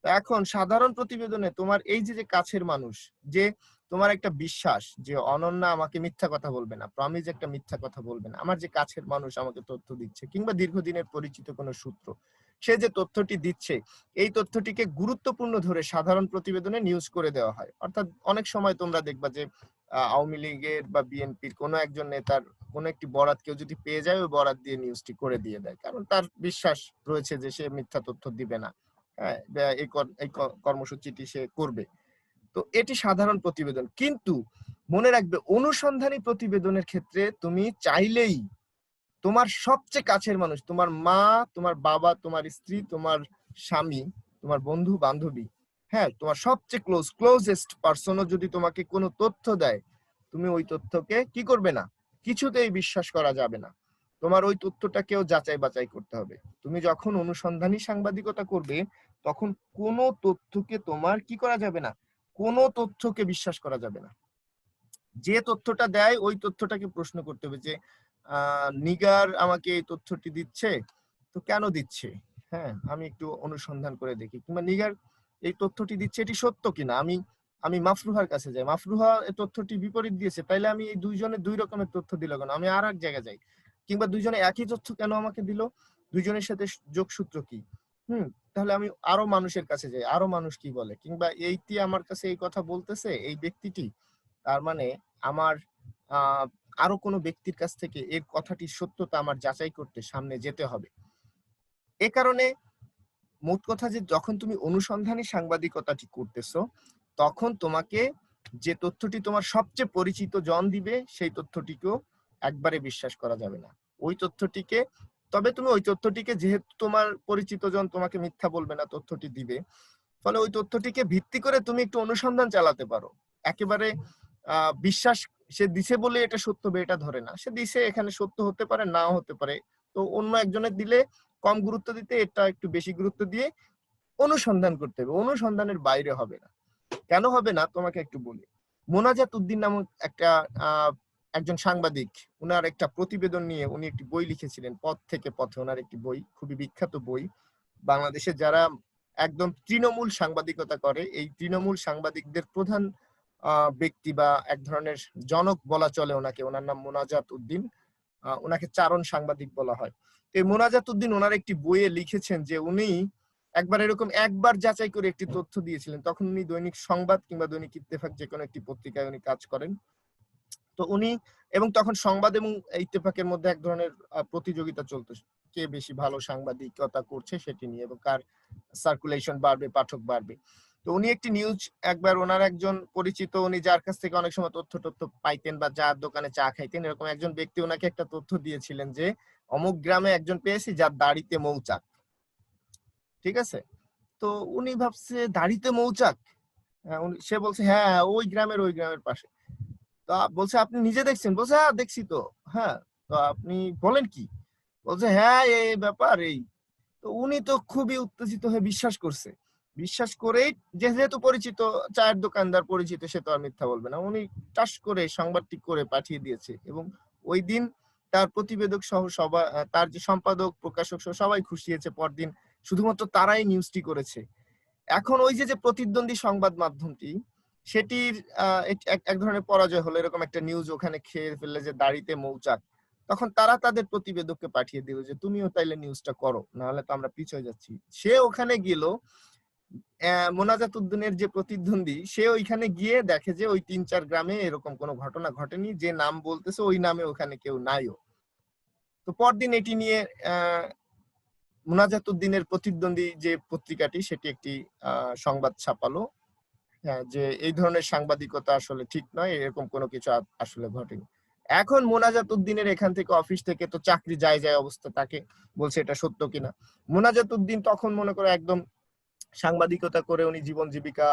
এখন সাধারণ প্রতিবেদনে তোমার এই যে কাছের মানুষ, যে তোমার একটা বিশ্বাস যে অনন্যা আমাকে মিথ্যা কথা বলবে না, প্রমিস একটা মিথ্যা কথা বলবে না, আমার যে কাছের মানুষ আমাকে তথ্য দিচ্ছে, কিংবা দীর্ঘদিনের পরিচিত কোনো সূত্র সে যে তথ্যটি দিচ্ছে, এই তথ্যটিকে গুরুত্বপূর্ণ ধরে সাধারণ প্রতিবেদনে নিউজ করে দেওয়া হয়। অর্থাৎ অনেক সময় তোমরা দেখবা যে আওয়ামী লীগের বা বিএনপির কোনো একজন নেতার কোনো একটি বরাত কেউ যদি পেয়ে যায়, ওই বরাত দিয়ে নিউজটি করে দিয়ে দেয়, কারণ তার বিশ্বাস রয়েছে যে সে মিথ্যা তথ্য দিবে না, হ্যাঁ, এই কর্মসূচিটি সে করবে। তো এটি সাধারণ প্রতিবেদন। কিন্তু মনে রাখবে, অনুসন্ধানী প্রতিবেদনের ক্ষেত্রে তুমি চাইলেই তোমার সবচেয়ে কাছের মানুষ, তোমার মা, তোমার বাবা, তোমার স্ত্রী, তোমার স্বামী, তোমার বন্ধু বান্ধবী, হ্যাঁ, তোমার সবচেয়ে ক্লোজেস্ট পার্সনও যদি তোমাকে কোনো তথ্য দেয়, তুমি ওই তথ্যকে কি করবে না, কিছুতেই বিশ্বাস করা যাবে না। তোমার ওই তথ্যটাকেও যাচাই বাছাই করতে হবে। তুমি যখন অনুসন্ধানী সাংবাদিকতা করবে, তখন কোনো তথ্যকে তোমার কি করা যাবে না, কোনো তথ্যকে বিশ্বাস করা যাবে না। যে তথ্যটা দেয় ওই তথ্যটাকে প্রশ্ন করতে হবে যে নিগার আমাকে এই তথ্যটি দিচ্ছে, তো কেন দিচ্ছে, হ্যাঁ, আমি একটু অনুসন্ধান করে দেখি, কিংবা নিগার এই তথ্যটি দিচ্ছে এটি সত্য কিনা, আমি মাফরুহার কাছে যাই, মাফরুহা এই তথ্যটি বিপরীত দিয়েছে, তাইলে আমি এই দুইজনের দুই রকমের তথ্য দিল কেন, আমি আর এক জায়গায় যাই, কিংবা দুইজনে একই তথ্য কেন আমাকে দিল, দুইজনের সাথে যোগসূত্র কি, তাহলে আমি আরো মানুষের কাছে যাই, আরো মানুষ কি বলে, কিংবা এইটি আমার কাছে এই কথা বলতেছে এই ব্যক্তিটি, তার মানে আমার আরো কোনো ব্যক্তির কাছ থেকে এই কথাটির সত্যতা আমার যাচাই করতে সামনে যেতে হবে। এ কারণে মোট কথা যে যখন তুমি অনুসন্ধানী সাংবাদিকতাটি করতেছো, তখন তোমাকে যে তথ্যটি তোমার সবচেয়ে পরিচিত জন দিবে, সেই তথ্যটিকেও একবারে বিশ্বাস করা যাবে না। ওই তথ্যটিকে, তবে তুমি ওই তথ্যটিকে, যেহেতু তোমার পরিচিত জন তোমাকে মিথ্যা বলবে না, তথ্যটি দিবে, ফলে ওই তথ্যটিকে ভিত্তি করে তুমি একটু অনুসন্ধান চালাতে পারো। একেবারে বিশ্বাস সে দিছে বলে এটা সত্য হবে এটা ধরে না, সে দিছে, এখানে সত্য হতে পারে নাও হতে পারে, তো অন্য একজনের দিলে কম গুরুত্ব দিতে, এটা একটু বেশি গুরুত্ব দিয়ে অনুসন্ধান করতে হবে, অনুসন্ধানের বাইরে হবে না। কেন হবে না তোমাকে একটু বলি। মোনাজাত উদ্দিন নামক একজন সাংবাদিক, উনার একটা প্রতিবেদন নিয়ে উনি একটি বই লিখেছিলেন, পথ থেকে পথে, ওনার একটি বই, খুবই বিখ্যাত বই। বাংলাদেশে যারা একদম তৃণমূল সাংবাদিকতা করে, এই তৃণমূল সাংবাদিকদের প্রধান ব্যক্তি বা এক ধরনের জনক বলা চলে ওনাকে, ওনার নাম মোনাজাত উদ্দিন, ওনাকে চারণ সাংবাদিক বলা হয়। এই মোনাজাত উদ্দিন ওনার একটি বইয়ে লিখেছেন যে উনি একবার এরকম একবার যাচাই করে একটি তথ্য দিয়েছিলেন, তখন উনি দৈনিক সংবাদ কিংবা দৈনিক ইত্তেফাক যে কোনো একটি পত্রিকায় উনি কাজ করেন। তো উনি, এবং তখন সংবাদ এবং ইত্তেফাকের মধ্যে এক ধরনের প্রতিযোগিতা চলতো, কে বেশি ভালো সাংবাদিকতা করছে সেটি নিয়ে, এবং কার সার্কুলেশন বাড়বে, পাঠক বাড়বে। তো উনি একটি নিউজ, একবার ওনার একজন পরিচিত, উনি যার কাছ থেকে অনেক সময় তথ্য পাইতেন বা যার দোকানে চা খাইতেন, এরকম একজন ব্যক্তি ওনাকে একটা তথ্য দিয়েছিলেন যে অমুক গ্রামে একজন পেয়েছি যার দাড়িতে মৌচাক। ঠিক আছে, তো উনি ভাবছে দাড়িতে মৌচাক, সে বলছে হ্যাঁ ওই গ্রামের পাশে। তো বলছে আপনি নিজে দেখছেন? বলছে হ্যাঁ দেখছি তো। হ্যাঁ, তো আপনি বলেন কি? বলছে হ্যাঁ এই ব্যাপার এই। তো উনি তো খুবই উত্তেজিত হয়ে বিশ্বাস করছে, বিশ্বাস করেই, যেহেতু পরিচিত চায়ের দোকানদার পরিচিত, সে তো আর মিথ্যা বলবে না, উনি টাস করে সংবাদটি করে পাঠিয়ে দিয়েছে, এবং ওই দিন তার প্রতিবেদক সহ সবাই, তার যে সম্পাদক, প্রকাশক সহ সবাই খুশি হয়েছে। পরদিন শুধুমাত্র তারাই নিউজটি করেছে। এখন ওই যে প্রতিদ্বন্দ্বী সংবাদ মাধ্যমটি, সেটির এক ধরনের পরাজয় হলো, এরকম একটা নিউজ ওখানে খেয়ে ফেললে যে দাড়িতে মৌচাক, তখন তারা তাদের প্রতিবেদককে পাঠিয়ে দিল যে তুমিও তাইলে নিউজটা করো, নাহলে তো আমরা পিছিয়ে যাচ্ছি। সে ওখানে গেল, মোনাজাত উদ্দিনের যে প্রতিদ্বন্দ্বী, সে ওইখানে গিয়ে দেখে যে ওই ৩-৪ গ্রামে এরকম কোনো ঘটনা ঘটেনি, যে নাম বলতেছে ওই নামে ওখানে কেউ নাইও। তো পরদিন এটি নিয়ে মোনাজাত উদ্দিনের প্রতিদ্বন্দ্বী যে পত্রিকাটি, সেটি একটি সংবাদ ছাপালো যে এই ধরনের সাংবাদিকতা আসলে ঠিক নয়, এরকম কোনো কিছু আসলে ঘটেনি। এখন মোনাজাত উদ্দিনের এখান থেকে, অফিস থেকে তো চাকরি যায় অবস্থা, তাকে বলছে এটা সত্য কিনা। মোনাজাত উদ্দিন তখন মনে করে একদম সাংবাদিকতা করে উনি জীবন জীবিকা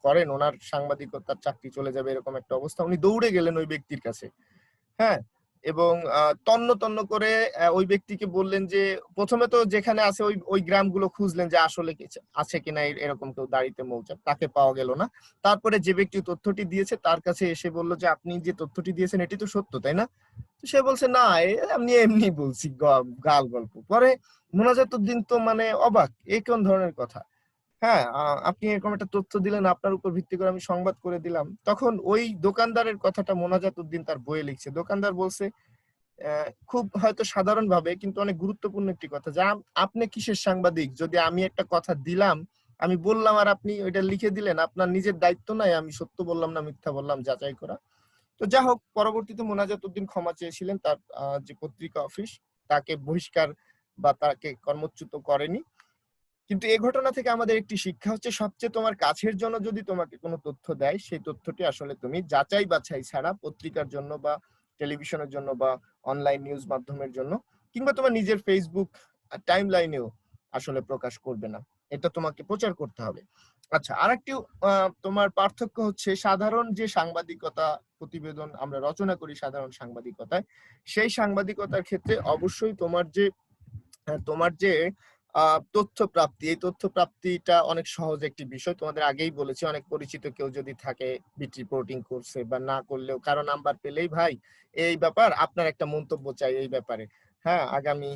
করেন, ওনার সাংবাদিকতার চাকরি চলে যাবে এরকম একটা অবস্থা, উনি দৌড়ে গেলেন ওই ব্যক্তির কাছে, হ্যাঁ, এবং তন্ন তন্ন করে ওই ব্যক্তিকে বললেন যে, প্রথমে তো যেখানে আছে ওই গ্রামগুলো খুঁজলেন যে আসলে আছে কিনা এরকম কেউ দাড়িতে মৌচাক, তাকে পাওয়া গেল না। তারপরে যে ব্যক্তি তথ্যটি দিয়েছে তার কাছে এসে বললো যে আপনি যে তথ্যটি দিয়েছেন এটি তো সত্য, তাই না? তো সে বলছে না, আমি এমনি বলছি, গাল গল্প। পরে মোনাজাত উদ্দিন তো মানে অবাক, এ কোন ধরনের কথা। হ্যাঁ, আপনি এরকম একটা তথ্য দিলেন, আপনার উপর ভিত্তি করে আমি সংবাদ করে দিলাম। তখন ওই দোকানদারের কথাটা মোনাজাত উদ্দিন তার বইয়ে লিখছে। দোকানদার বলছে খুব হয়তো সাধারণ ভাবে, কিন্তু অনেক গুরুত্বপূর্ণ একটি কথা, যে আপনি কিসের সাংবাদিক? যদি আমি একটা কথা দিলাম, আমি বললাম আর আপনি ওইটা লিখে দিলেন, আপনার নিজের দায়িত্ব নাই আমি সত্য বললাম না মিথ্যা বললাম যাচাই করা? তো যা হোক, পরবর্তীতে মোনাজাত উদ্দিন ক্ষমা চেয়েছিলেন, তার যে পত্রিকা অফিস তাকে বহিষ্কার বা তাকে কর্মচ্যুত করেনি। কিন্তু এই ঘটনা থেকে আমাদের একটি শিক্ষা হচ্ছে, সবচেয়ে তোমার কাছের জন্য যদি তোমাকে কোনো তথ্য দেয়, সেই তথ্যটি আসলে তুমি যাচাই বাছাই ছাড়া পত্রিকার জন্য বা টেলিভিশনের জন্য বা অনলাইন নিউজ মাধ্যমের জন্য কিংবা তোমার নিজের ফেসবুক টাইম লাইনেও আসলে প্রকাশ করবে না, এটা তোমাকে প্রচার করতে হবে। আচ্ছা, আরেকটি তোমার পার্থক্য হচ্ছে, সাধারণ যে সাংবাদিকতা প্রতিবেদন আমরা রচনা করি সাধারণ সাংবাদিকতায়, সেই সাংবাদিকতার ক্ষেত্রে অবশ্যই তোমার যে তথ্য প্রাপ্তি, এই তথ্য প্রাপ্তিটা অনেক সহজ একটি বিষয়। তোমাদের আগেই বলেছি, অনেক পরিচিত কেউ যদি থাকে, বিট রিপোর্টিং করছে বা না করলেও কারো নাম্বার পেলেই, ভাই এই ব্যাপার, আপনার একটা মন্তব্য চাই এই ব্যাপারে। হ্যাঁ, আগামী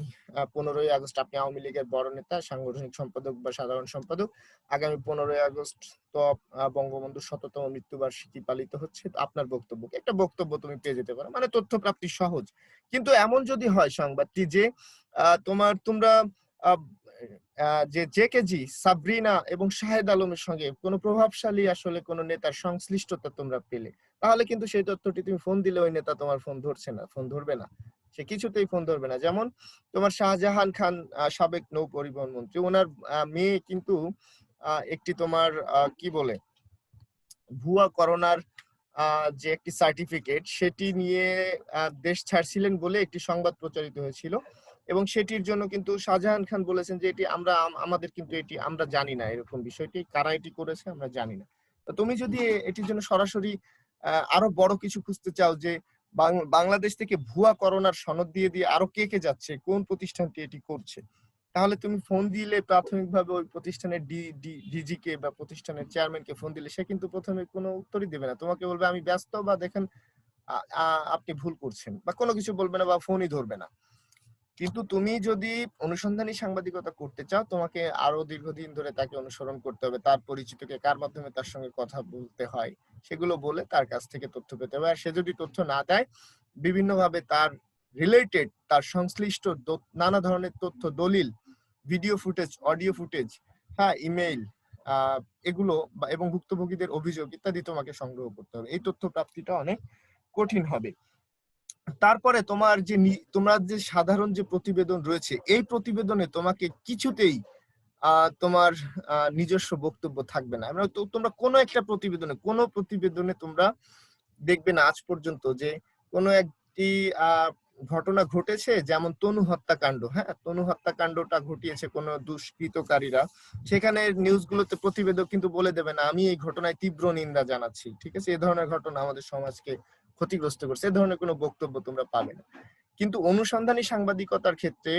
15ই আগস্ট আপনি আওয়ামী লীগের বড় নেতা, সাংগঠনিক সম্পাদক বা সাধারণ সম্পাদক, আগামী 15ই আগস্ট তো বঙ্গবন্ধুর 100তম মৃত্যুবার্ষিকী পালিত হচ্ছে, তো আপনার বক্তব্য, একটা বক্তব্য তুমি পেয়ে যেতে পারো, মানে তথ্য প্রাপ্তি সহজ। কিন্তু এমন যদি হয় সংবাদটি যে তোমরা যে জেকেজি, সাবরিনা এবং শাহেদ আলমের সঙ্গে কোনো প্রভাবশালী আসলে কোনো নেতার সংশ্লিষ্টতা তোমরা পেলে, তাহলে কিন্তু সেই তথ্যটি তুমি ফোন দিলে ওই নেতা তোমার ফোন ধরছে না, ফোন ধরবে না, সে কিছুতেই ফোন ধরবে না। যেমন তোমার শাহজাহান খান, সাবেক নৌ পরিবহন মন্ত্রী, ওনার মেয়ে কিন্তু একটি তোমার কি বলে ভুয়া করোনার যে একটি সার্টিফিকেট, সেটি নিয়ে দেশ ছাড়ছিলেন বলে একটি সংবাদ প্রচারিত হয়েছিল, এবং সেটির জন্য কিন্তু শাহজাহান খান বলেছেন যে এটি আমাদের কিন্তু এটি আমরা জানি না, এরকম বিষয়টি কারা এটি করেছে আমরা জানি না। তো তুমি যদি এটির জন্য সরাসরি আরো বড় কিছু খুঁজতে চাও, যে বাংলাদেশ থেকে ভুয়া করোনার সনদ দিয়ে দিয়ে আরো কে কে যাচ্ছে, কোন প্রতিষ্ঠানটি এটি করছে, তাহলে তুমি ফোন দিলে প্রাথমিকভাবে ওই প্রতিষ্ঠানের ডিজি কে বা প্রতিষ্ঠানের চেয়ারম্যানকে ফোন দিলে সে কিন্তু প্রথমে কোনো উত্তরই দেবে না, তোমাকে বলবে আমি ব্যস্ত, বা দেখেন আপনি ভুল করছেন, বা কোনো কিছু বলবে না বা ফোনই ধরবে না। কিন্তু তুমি যদি অনুসন্ধানী সাংবাদিকতা করতে চাও, তোমাকে আরো দীর্ঘদিন ধরে তাকে অনুসরণ করতে হবে, তার পরিচিতকে কার মাধ্যমে তার সঙ্গে কথা বলতে হয় সেগুলো বলে তার কাছ থেকে তথ্য পেতে হবে। আর সে যদি তথ্য না দেয়, বিভিন্নভাবে তার রিলেটেড, তার সংশ্লিষ্ট নানা ধরনের তথ্য, দলিল, ভিডিও ফুটেজ, অডিও ফুটেজ, হ্যাঁ, ইমেইল, এগুলো এবং ভুক্তভোগীদের অভিযোগ ইত্যাদি তোমাকে সংগ্রহ করতে হবে। এই তথ্য প্রাপ্তিটা অনেক কঠিন হবে। তারপরে তোমার যে সাধারণ যে প্রতিবেদন রয়েছে, এই প্রতিবেদনে তোমাকে কিছুতেই তোমার নিজস্ব বক্তব্য থাকবে না। তোমরা কোনো প্রতিবেদনে তোমরা দেখবে না আজ পর্যন্ত যে কোনো একটি ঘটনা ঘটেছে, যেমন তনু হত্যাকাণ্ড, হ্যাঁ, তনু হত্যাকাণ্ডটা ঘটিয়েছে কোনো দুষ্কৃতকারীরা, সেখানে নিউজগুলোতে প্রতিবেদক কিন্তু বলে দেবে না আমি এই ঘটনায় তীব্র নিন্দা জানাচ্ছি, ঠিক আছে, এই ধরনের ঘটনা আমাদের সমাজকে ক্ষতিগ্রস্ত করছে, এই ধরনের কোনো বক্তব্য তোমরা পাবে না। কিন্তু অনুসন্ধানী সাংবাদিকতার ক্ষেত্রে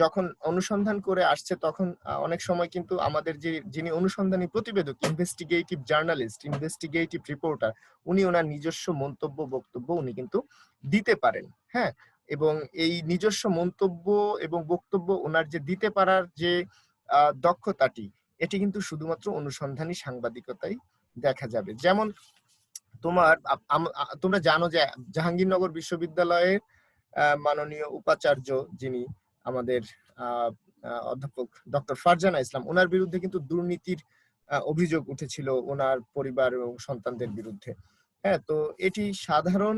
যখন অনুসন্ধান করে আসছে, তখন অনেক সময় কিন্তু আমাদের যিনি অনুসন্ধানী প্রতিবেদক, ইনভেস্টিগেটিভ জার্নালিস্ট, ইনভেস্টিগেটিভ রিপোর্টার, উনি ওনার নিজস্ব মন্তব্য, বক্তব্য উনি কিন্তু দিতে পারেন। হ্যাঁ, এবং এই নিজস্ব মন্তব্য এবং বক্তব্য ওনার যে দিতে পারার যে দক্ষতাটি, এটি কিন্তু শুধুমাত্র অনুসন্ধানী সাংবাদিকতায় দেখা যাবে। যেমন তোমরা জানো যে জাহাঙ্গীরনগর বিশ্ববিদ্যালয়ের মাননীয় উপাচার্য যিনি আমাদের অধ্যাপক ডক্টর ফারজানা ইসলাম, ওনার বিরুদ্ধে কিন্তু দুর্নীতির অভিযোগ উঠেছিল ওনার পরিবার এবং সন্তানদের বিরুদ্ধে। হ্যাঁ, তো এটি সাধারণ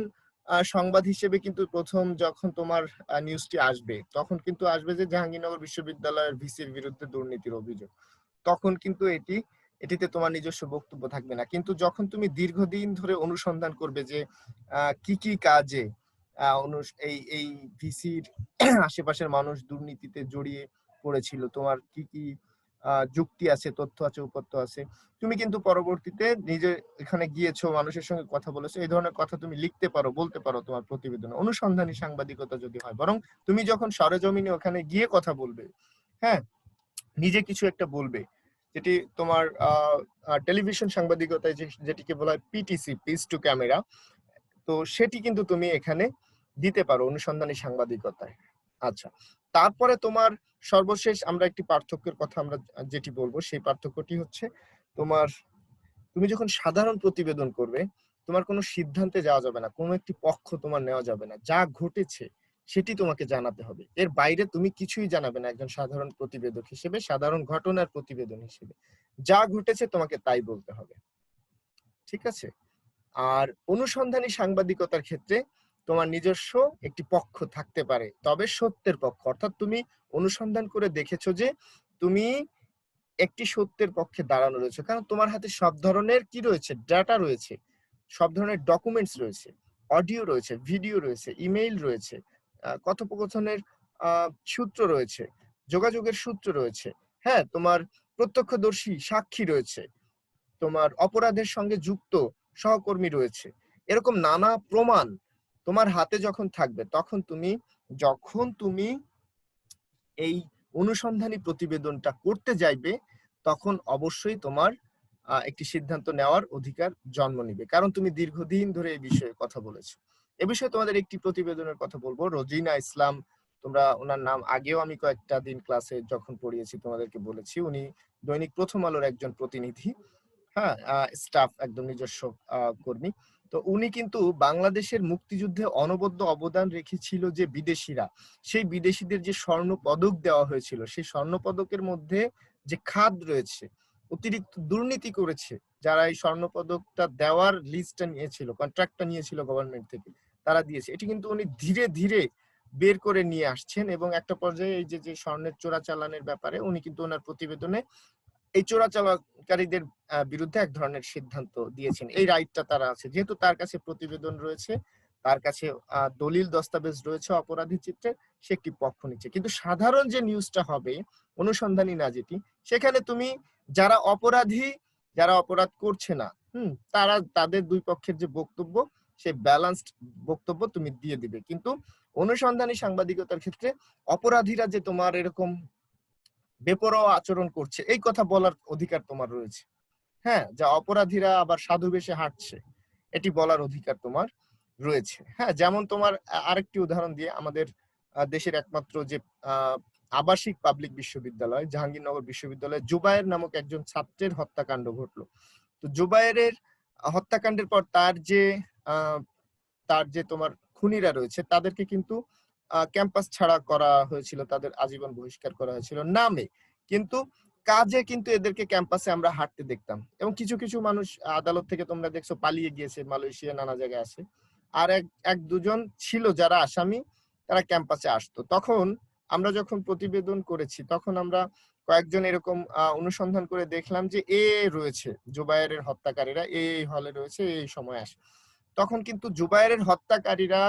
সংবাদ হিসেবে কিন্তু প্রথম যখন তোমার নিউজটি আসবে, তখন কিন্তু আসবে যে জাহাঙ্গীরনগর বিশ্ববিদ্যালয়ের ভিসির বিরুদ্ধে দুর্নীতির অভিযোগ, তখন কিন্তু এটিতে তোমার নিজস্ব বক্তব্য থাকবে না। কিন্তু যখন তুমি দীর্ঘদিন ধরে অনুসন্ধান করবে যে কি কি কাজে এই ভিসির আশেপাশের মানুষ দুর্নীতিতে জড়িয়ে পড়েছিল, তোমার কি কি যুক্তি আছে, তথ্য আছে, উপত্য আছে, তুমি কিন্তু পরবর্তীতে নিজে এখানে গিয়েছো, মানুষের সঙ্গে কথা বলেছো, এই ধরনের কথা তুমি লিখতে পারো, বলতে পারো তোমার প্রতিবেদনে। অনুসন্ধানী সাংবাদিকতা যদি হয়, বরং তুমি যখন সরেজমিনে ওখানে গিয়ে কথা বলবে, হ্যাঁ, নিজে কিছু একটা বলবে, যেটি তোমার টেলিভিশন সাংবাদিকতায় যেটিকে বলা হয় পিটিসি, পিস টু ক্যামেরা, তো সেটি কিন্তু তুমি এখানে দিতে পারো অনুসন্ধানী সাংবাদিকতায়। আচ্ছা, তারপরে তোমার সর্বশেষ আমরা একটি পার্থক্যের কথা আমরা যেটি বলবো, সেই পার্থক্যটি হচ্ছে তুমি যখন সাধারণ প্রতিবেদন করবে, তোমার কোনো সিদ্ধান্তে যাওয়া যাবে না, কোনো একটি পক্ষ তোমার নেওয়া যাবে না, যা ঘটেছে সেটি তোমাকে জানাতে হবে। এর বাইরে তুমি কিছুই জানাবে না একজন সাধারণ প্রতিবেদক হিসেবে, সাধারণ ঘটনার প্রতিবেদন হিসেবে। যা ঘটেছে তোমাকে তাই বলতে হবে, ঠিক আছে? আর অনুসন্ধানী সাংবাদিকতার ক্ষেত্রে তোমার নিজস্ব একটি পক্ষ থাকতে পারে, তবে সত্যের পক্ষ। অর্থাৎ তুমি অনুসন্ধান করে দেখেছো যে তুমি একটি সত্যের পক্ষে দাঁড়ানো রয়েছে, কারণ তোমার হাতে সব ধরনের কি রয়েছে, ডাটা রয়েছে, সব ধরনের ডকুমেন্টস রয়েছে, অডিও রয়েছে, ভিডিও রয়েছে, ইমেইল রয়েছে, কথোপকথনের সূত্র রয়েছে, যোগাযোগের সূত্র রয়েছে, হ্যাঁ, তোমার প্রত্যক্ষদর্শী সাক্ষী রয়েছে, তোমার অপরাধের সঙ্গে যুক্ত সহকর্মী রয়েছে। এরকম নানা প্রমাণ তোমার হাতে যখন থাকবে, যখন তুমি এই অনুসন্ধানী প্রতিবেদনটা করতে যাইবে, তখন অবশ্যই তোমার একটি সিদ্ধান্ত নেওয়ার অধিকার জন্ম নিবে, কারণ তুমি দীর্ঘদিন ধরে এই বিষয়ে কথা বলেছো। এ বিষয়ে তোমাদের একটি প্রতিবেদনের কথা বলবো, রোজিনা ইসলাম, তোমরা ওনার নাম আগেও আমি কয়েকটা দিন ক্লাসে যখন পড়িয়েছি তোমাদেরকে বলেছি, উনি দৈনিক প্রথম আলোর একজন প্রতিনিধি, হ্যাঁ, স্টাফ, একদম নিজস্ব কর্মী। তো উনি কিন্তু বাংলাদেশের মুক্তিযুদ্ধে অনবদ্য অবদান রেখেছিল যে বিদেশিরা, সেই বিদেশিদের যে স্বর্ণ পদক দেওয়া হয়েছিল, সেই স্বর্ণ পদকের মধ্যে যে খাদ রয়েছে, অতিরিক্ত দুর্নীতি করেছে যারা এই স্বর্ণ পদকটা দেওয়ার লিস্টটা নিয়েছিল, কন্ট্রাক্টটা নিয়েছিল গভর্নমেন্ট থেকে, তারা দিয়েছে। এটি কিন্তু উনি ধীরে ধীরে বের করে নিয়ে আসছেন, এবং একটা পর্যায়ে এই যে স্বর্ণের চোরাচালানের ব্যাপারে উনি কিন্তু ওনার প্রতিবেদনে এই চোরাচালানকারীদের বিরুদ্ধে এক ধরনের সিদ্ধান্ত দিয়েছেন। এই রাইটটা তারা আছে, যেহেতু তার কাছে প্রতিবেদন রয়েছে, তার কাছে দলিল দস্তাবেজ রয়েছে অপরাধী চিত্রে, সে একটি পক্ষ নিচ্ছে। কিন্তু সাধারণ যে নিউজটা হবে, অনুসন্ধানী না যেটি, সেখানে তুমি যারা অপরাধী, যারা অপরাধ করছে না, তাদের দুই পক্ষের যে বক্তব্য, সেই ব্যালেন্সড বক্তব্য তুমি দিয়ে দিবে। কিন্তু অনুসন্ধানী সাংবাদিকতার ক্ষেত্রে অপরাধীরা যে তোমার এরকম বেপরোয়া আচরণ করছে, এই কথা বলার অধিকার তোমার রয়েছে। হ্যাঁ, যা অপরাধীরা আবার সাধু বেশে হাঁটছে, এটি বলার অধিকার তোমার রয়েছে। হ্যাঁ, যেমন তোমার আরেকটি উদাহরণ দিয়ে, আমাদের দেশের একমাত্র যে আবাসিক পাবলিক বিশ্ববিদ্যালয়, জাহাঙ্গীরনগর বিশ্ববিদ্যালয়, জুবায়ের নামক একজন ছাত্রের হত্যাকাণ্ড ঘটলো। তো জুবায়ের হত্যাকাণ্ডের পর তার যে তোমার খুনিরা রয়েছে, তাদেরকে কিন্তু ক্যাম্পাস ছাড়া করা হয়েছিল, তাদের আজীবন বহিষ্কার করা হয়েছিল নামে, কিন্তু কাজে কিন্তু এদেরকে ক্যাম্পাসে আমরা হাঁটতে দেখতাম। এবং কিছু কিছু মানুষ আদালত থেকে তোমরা দেখছো পালিয়ে গিয়েছে, মালয়েশিয়া নানা জায়গায় আছে। আর এক দুজন ছিল যারা আসামি, তারা ক্যাম্পাসে আসতো। তখন আমরা যখন প্রতিবেদন করেছি, তখন আমরা কয়েকজন এরকম অনুসন্ধান করে দেখলাম যে রয়েছে জুবায়েরের হত্যাকারীরা এই হলে রয়েছে, এই সময় আসে। তখন কিন্তু জুবায়েরের হত্যাকারীরা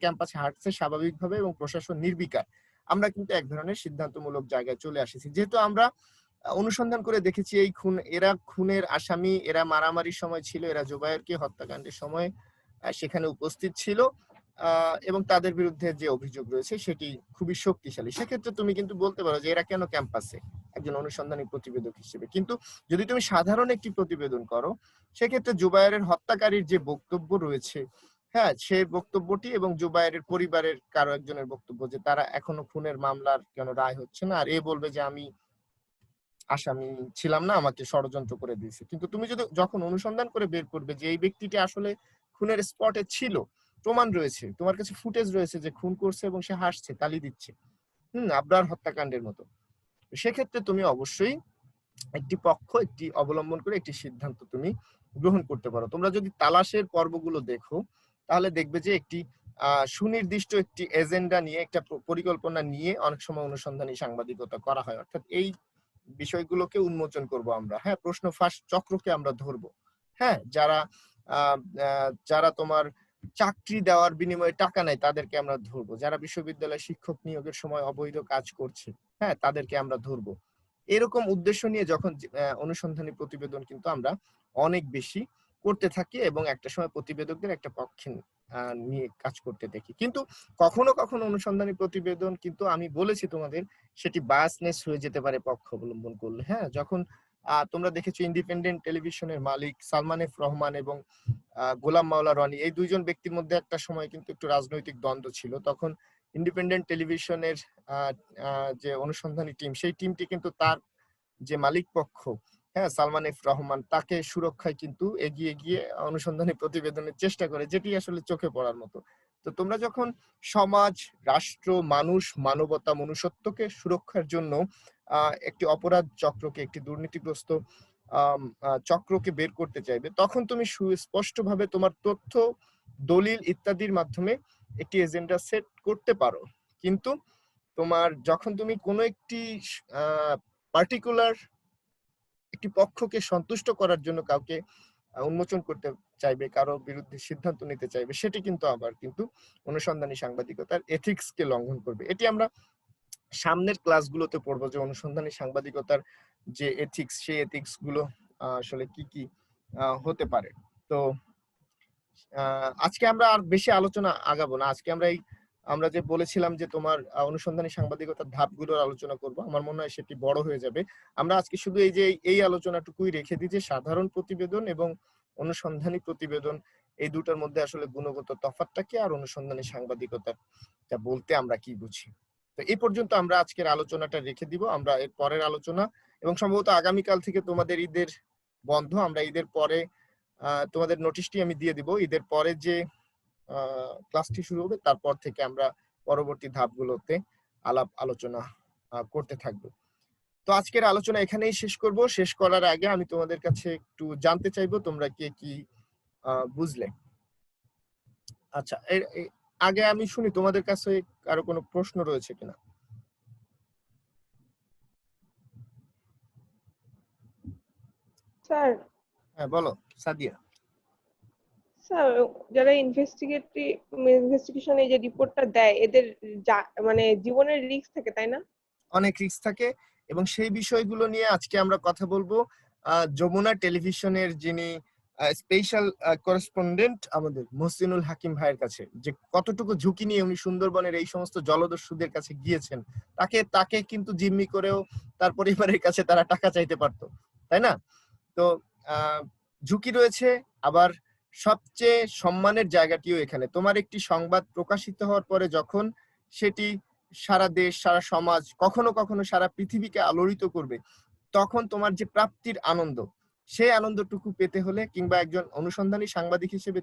ক্যাম্পাসে হাঁটছে স্বাভাবিকভাবে, এবং প্রশাসন নির্বিকার। আমরা কিন্তু এক ধরনের সিদ্ধান্তমূলক জায়গায় চলে আসেছি, যেহেতু আমরা অনুসন্ধান করে দেখেছি এরা খুনের আসামি, এরা মারামারির সময় ছিল, এরা জুবায়েরকে হত্যাকাণ্ডের সময় সেখানে উপস্থিত ছিল, এবং তাদের বিরুদ্ধে যে অভিযোগ রয়েছে সেটি খুবই শক্তিশালী। সেক্ষেত্রে তুমি কিন্তু বলতে পারো যে এরা কেন ক্যাম্পাসে, একজন অনুসন্ধানী প্রতিবেদক হিসেবে। কিন্তু যদি তুমি সাধারণ একটি প্রতিবেদন করো, সেক্ষেত্রে জুবায়েরের হত্যাকারীর যে বক্তব্য রয়েছে, হ্যাঁ, সেই বক্তব্যটি, এবং জুবায়েরের পরিবারের কারো একজনের বক্তব্য যে তারা এখনো খুনের মামলার কেন রায় হচ্ছে না, আর বলবে যে আমি আসামি ছিলাম না, আমাকে ষড়যন্ত্র করে দিয়েছে। কিন্তু তুমি যখন অনুসন্ধান করে বের করবে যে এই ব্যক্তিটি আসলে খুনের স্পটে ছিল, প্রমাণ রয়েছে, তোমার কাছে ফুটেজ রয়েছে যে খুন করছে এবং সে হাসছে, তালি দিচ্ছে, আবরার হত্যাকাণ্ডের মতো, সেক্ষেত্রে তুমি অবশ্যই একটি অবলম্বন করে একটি সিদ্ধান্ত তুমি গ্রহণ করতে পারো। তোমরা যদি তালাশের পর্বগুলো দেখো, তাহলে দেখবে যে একটি সুনির্দিষ্ট একটি এজেন্ডা নিয়ে, একটা পরিকল্পনা নিয়ে অনেক সময় অনুসন্ধানী সাংবাদিকতা করা হয়। অর্থাৎ এই বিষয়গুলোকে উন্মোচন করব আমরা, হ্যাঁ, প্রশ্ন ফাঁস চক্রকে আমরা ধরবো, হ্যাঁ, যারা তোমার চাকরি দেওয়ার বিনিময়ে টাকা নেয় তাদেরকে আমরা ধরবো, যারা বিশ্ববিদ্যালয়ে শিক্ষক নিয়োগের সময় অবৈধ কাজ করছে, হ্যাঁ, তাদেরকে আমরা ধরবো। এরকম উদ্দেশ্য নিয়ে যখন অনুসন্ধানী প্রতিবেদন কিন্তু আমরা অনেক বেশি করতে থাকি, এবং একটা সময় প্রতিবেদকদের একটা পক্ষে নিয়ে কাজ করতে দেখি। কিন্তু কখনো কখনো অনুসন্ধানী প্রতিবেদন কিন্তু, আমি বলেছি তোমাদের, সেটি বায়াসনেস হয়ে যেতে পারে পক্ষ অবলম্বন করলে। হ্যাঁ, যখন তোমরা দেখেছো ইন্ডিপেন্ডেন্ট টেলিভিশনের মালিক সালমান এফ রহমান এবং গোলাম মাওলা রনি, এই দুইজন ব্যক্তির মধ্যে একটা সময় কিন্তু একটু রাজনৈতিক দ্বন্দ্ব ছিল। তখন ইন্ডিপেন্ডেন্ট টেলিভিশনের যে অনুসন্ধানী টিম, সেই টিমটি কিন্তু তার যে মালিক পক্ষ, হ্যাঁ, সালমান এফ রহমান, তাকে সুরক্ষায় কিন্তু এগিয়ে গিয়ে অনুসন্ধানী প্রতিবেদনের চেষ্টা করে, যেটি আসলে চোখে পড়ার মতো। তো তোমরা যখন সমাজ, রাষ্ট্র, মানুষ, মানবতা, মনুষ্যত্বকে সুরক্ষার জন্য একটি অপরাধ চক্রকে, একটি দুর্নীতিগ্রস্ত চক্রকে বের করতে চাইবে, তখন তুমি সুস্পষ্টভাবে তোমার তথ্য, দলিল ইত্যাদির মাধ্যমে একটি এজেন্ডা সেট করতে পারো। কিন্তু তোমার যখন তুমি কোনো একটি পার্টিকুলার একটি পক্ষকে সন্তুষ্ট করার জন্য কাউকে উন্মোচন করতে চাইবে, কারো বিরুদ্ধে সিদ্ধান্ত নিতে চাইবে, সেটি কিন্তু আবার কিন্তু অনুসন্ধানী সাংবাদিকতার এথিক্স কে লঙ্ঘন করবে। এটি আমরা সামনের ক্লাসগুলোতে পড়বো যে অনুসন্ধানী সাংবাদিকতার যে এথিক্স, সেই এথিক্স গুলো আসলে কি কি হতে পারে। তো আজকে আমরা আর বেশি আলোচনা আগাবো না। আজকে আমরা যে বলেছিলাম যে তোমার অনুসন্ধানী সাংবাদিকতার ধাপগুলোর আলোচনা করব, আমার মনে হয় সেটি বড় হয়ে যাবে। আমরা আজকে শুধু এই আলোচনাটুকুই রেখে দিই যে সাধারণ প্রতিবেদন এবং অনুসন্ধানী প্রতিবেদন, এই দুটার মধ্যে আসলে গুণগত তফাৎটা কি, আর অনুসন্ধানী সাংবাদিকতা বলতে আমরা কি বুঝি। তো এই পর্যন্ত আমরা আজকের আলোচনাটা রেখে দিব। আমরা এর পরের আলোচনা, এবং সম্ভবত আগামীকাল থেকে তোমাদের ঈদের বন্ধ, আমরা ঈদের পরে তোমাদের নোটিশটি আমি দিয়ে দিব। ঈদের পরে যে ক্লাসটি শুরু হবে, তারপর থেকে আমরা পরবর্তী ধাপগুলোতে আলাপ আলোচনা করতে থাকবো। তো আজকের আলোচনা এখানেই শেষ করব। শেষ করার আগে আমি তোমাদের কাছে একটু জানতে চাইবো তোমরা কে কি বুঝলে। আচ্ছা, এর আগে আমি শুনি তোমাদের কাছে আরো কোনো প্রশ্ন রয়েছে কিনা। স্যার, হ্যাঁ বলো সাদিয়া। স্যার, যারা ইনভেস্টিগেশনে যে রিপোর্টটা দেয়, এদের মানে জীবনের রিস্ক থাকে, তাই না? অনেক রিস্ক থাকে, এবং সেই বিষয়গুলো নিয়ে আজকে আমরা কথা বলবো যমুনা টেলিভিশনের যিনি স্পেশাল করেসপন্ডেন্ট আমাদের মহসিনুল হাকিম ভাইয়ের কাছে, যে কতটুকু ঝুঁকি নিয়ে উনি সুন্দরবনের এই সমস্ত জলদস্যুদের কাছে গিয়েছেন। তাকে কিন্তু জিম্মি করেও তার পরিবারের কাছে তারা টাকা চাইতে পারতো, তাই না? তো ঝুঁকি রয়েছে, আবার সবচেয়ে সম্মানের জায়গাটিও এখানে। তোমার একটি সংবাদ প্রকাশিত হওয়ার পরে যখন সেটি সারা দেশ, সারা সমাজ, কখনো কখনো সারা পৃথিবীকে আলোড়িত করবে, তখন তোমার যে প্রাপ্তির আনন্দ, সেই আনন্দটুকু পেতে হলে, কিংবা একজন অনুসন্ধানী সাংবাদিক হিসেবে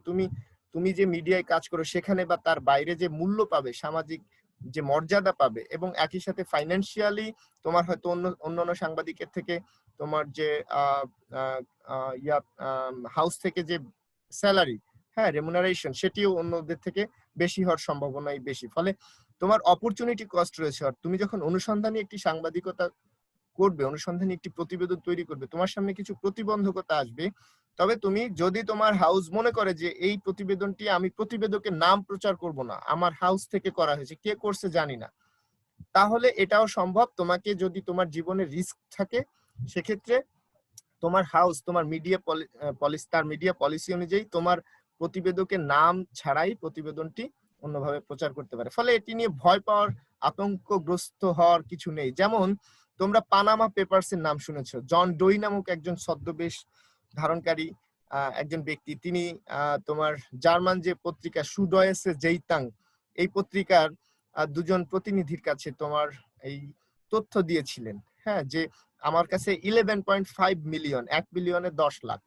তুমি যে মিডিয়ায় কাজ করো সেখানে বা তার বাইরে যে মূল্য পাবে, সামাজিক যে মর্যাদা পাবে, এবং একই সাথে ফাইন্যান্সিয়ালি তোমার হয়তো অন্যান্য সাংবাদিকের থেকে তোমার যে হাউস থেকে যে স্যালারি, হ্যাঁ, রেমুনারেশন, সেটিও অন্যদের থেকে বেশি হওয়ার সম্ভাবনাই বেশি। ফলে তোমার অপরচুনিটি কস্ট রয়েছে। আর তুমি যখন অনুসন্ধানী একটি সাংবাদিকতা করবে, অনুসন্ধানী একটি প্রতিবেদন তৈরি করবে, তোমার সামনে কিছু প্রতিবন্ধকতা আসবে। তবে তুমি যদি তোমার হাউস মনে করে যে এই প্রতিবেদনটি আমি প্রতিবেদকের নাম প্রচার করব না, আমার হাউস থেকে করা হয়েছে, কে করছে জানি না, তাহলে এটাও সম্ভব। তোমাকে যদি তোমার জীবনে রিস্ক থাকে, সেক্ষেত্রে তোমার হাউস, তোমার মিডিয়া পলিসি, তার মিডিয়া পলিসি অনুযায়ী তোমার প্রতিবেদকের নাম ছাড়াই প্রতিবেদনটি অন্যভাবে প্রচার করতে পারে। ফলে এটি নিয়ে ভয় পাওয়ার, আতঙ্কগ্রস্ত হওয়ার কিছু নেই। যেমন তোমরা পানামা পেপারস এর নাম শুনেছো। জন ডোই নামক একজন ছদ্মবেশ ধারণকারী একজন ব্যক্তি, তিনি তোমার জার্মান যে পত্রিকা সুডয়েসে জেইতাং, এই পত্রিকার দুজন প্রতিনিধির কাছে তোমার এই তথ্য দিয়েছিলেন, হ্যাঁ, যে আমার কাছে 11.5 মিলিয়ন, 1 মিলিয়নে 10 লাখ,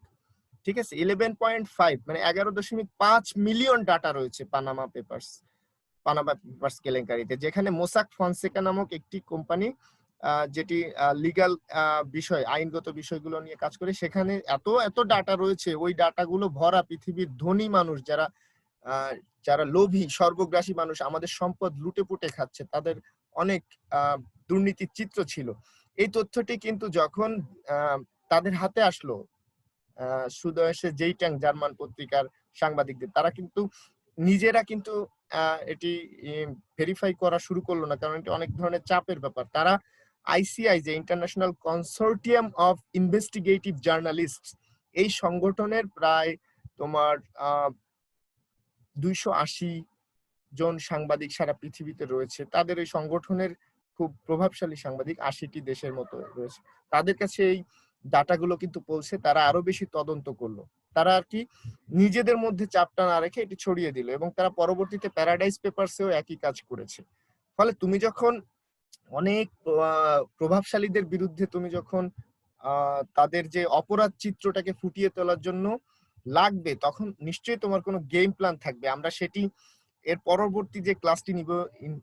ঠিক আছে, 11.5 মানে 11.5 মিলিয়ন ডাটা রয়েছে পানামা পেপারস কেলেঙ্কারিতে, যেখানে মোসাক ফনসেকা নামক একটি কোম্পানি, যেটি লিগ্যাল বিষয়, আইনগত বিষয়গুলো নিয়ে কাজ করে, সেখানে এত ডাটা রয়েছে, ওই ডাটাগুলো ভরা পৃথিবীর ধনী মানুষ, যারা লোভী, সর্বগ্রাসী মানুষ, আমাদের সম্পদ লুটে পুটে খাচ্ছে, তাদের অনেক দুর্নীতির চিত্র ছিল। এই তথ্যটি কিন্তু যখন তাদের হাতে আসলো, সুদর্শে জেইটাং জার্মান পত্রিকার সাংবাদিকদের, তারা কিন্তু নিজেরা কিন্তু এটি ভেরিফাই করা শুরু করলো না, কারণ এটি অনেক ধরনের চাপের ব্যাপার। তারা আইসিআই, যে international consortium of investigative journalist, এই সংগঠনের প্রায় তোমার 280 জন সাংবাদিক সারা পৃথিবীতে রয়েছে। তাদের এই সংগঠনের খুব প্রভাবশালী সাংবাদিক 80টি দেশের মতো রয়েছে। তাদের কাছে এই ডাটাগুলো কিন্তু বলছে তারা আরো বেশি তদন্ত করলো, তারা আর কি নিজেদের মধ্যে চাপটা না রেখে এটি ছড়িয়ে দিল, এবং তারা পরবর্তীতে প্যারাডাইস পেপারসেও একই কাজ করেছে। ফলে তুমি যখন অনেক প্রভাবশালীদের বিরুদ্ধে তুমি যখন তাদের যে অপরাধ চিত্রটাকে ফুটিয়ে তোলার জন্য লাগবে, তখন নিশ্চয়ই তোমার কোনো গেম প্ল্যান থাকবে। আমরা সেটি এর পরবর্তী যে ক্লাসটি নিব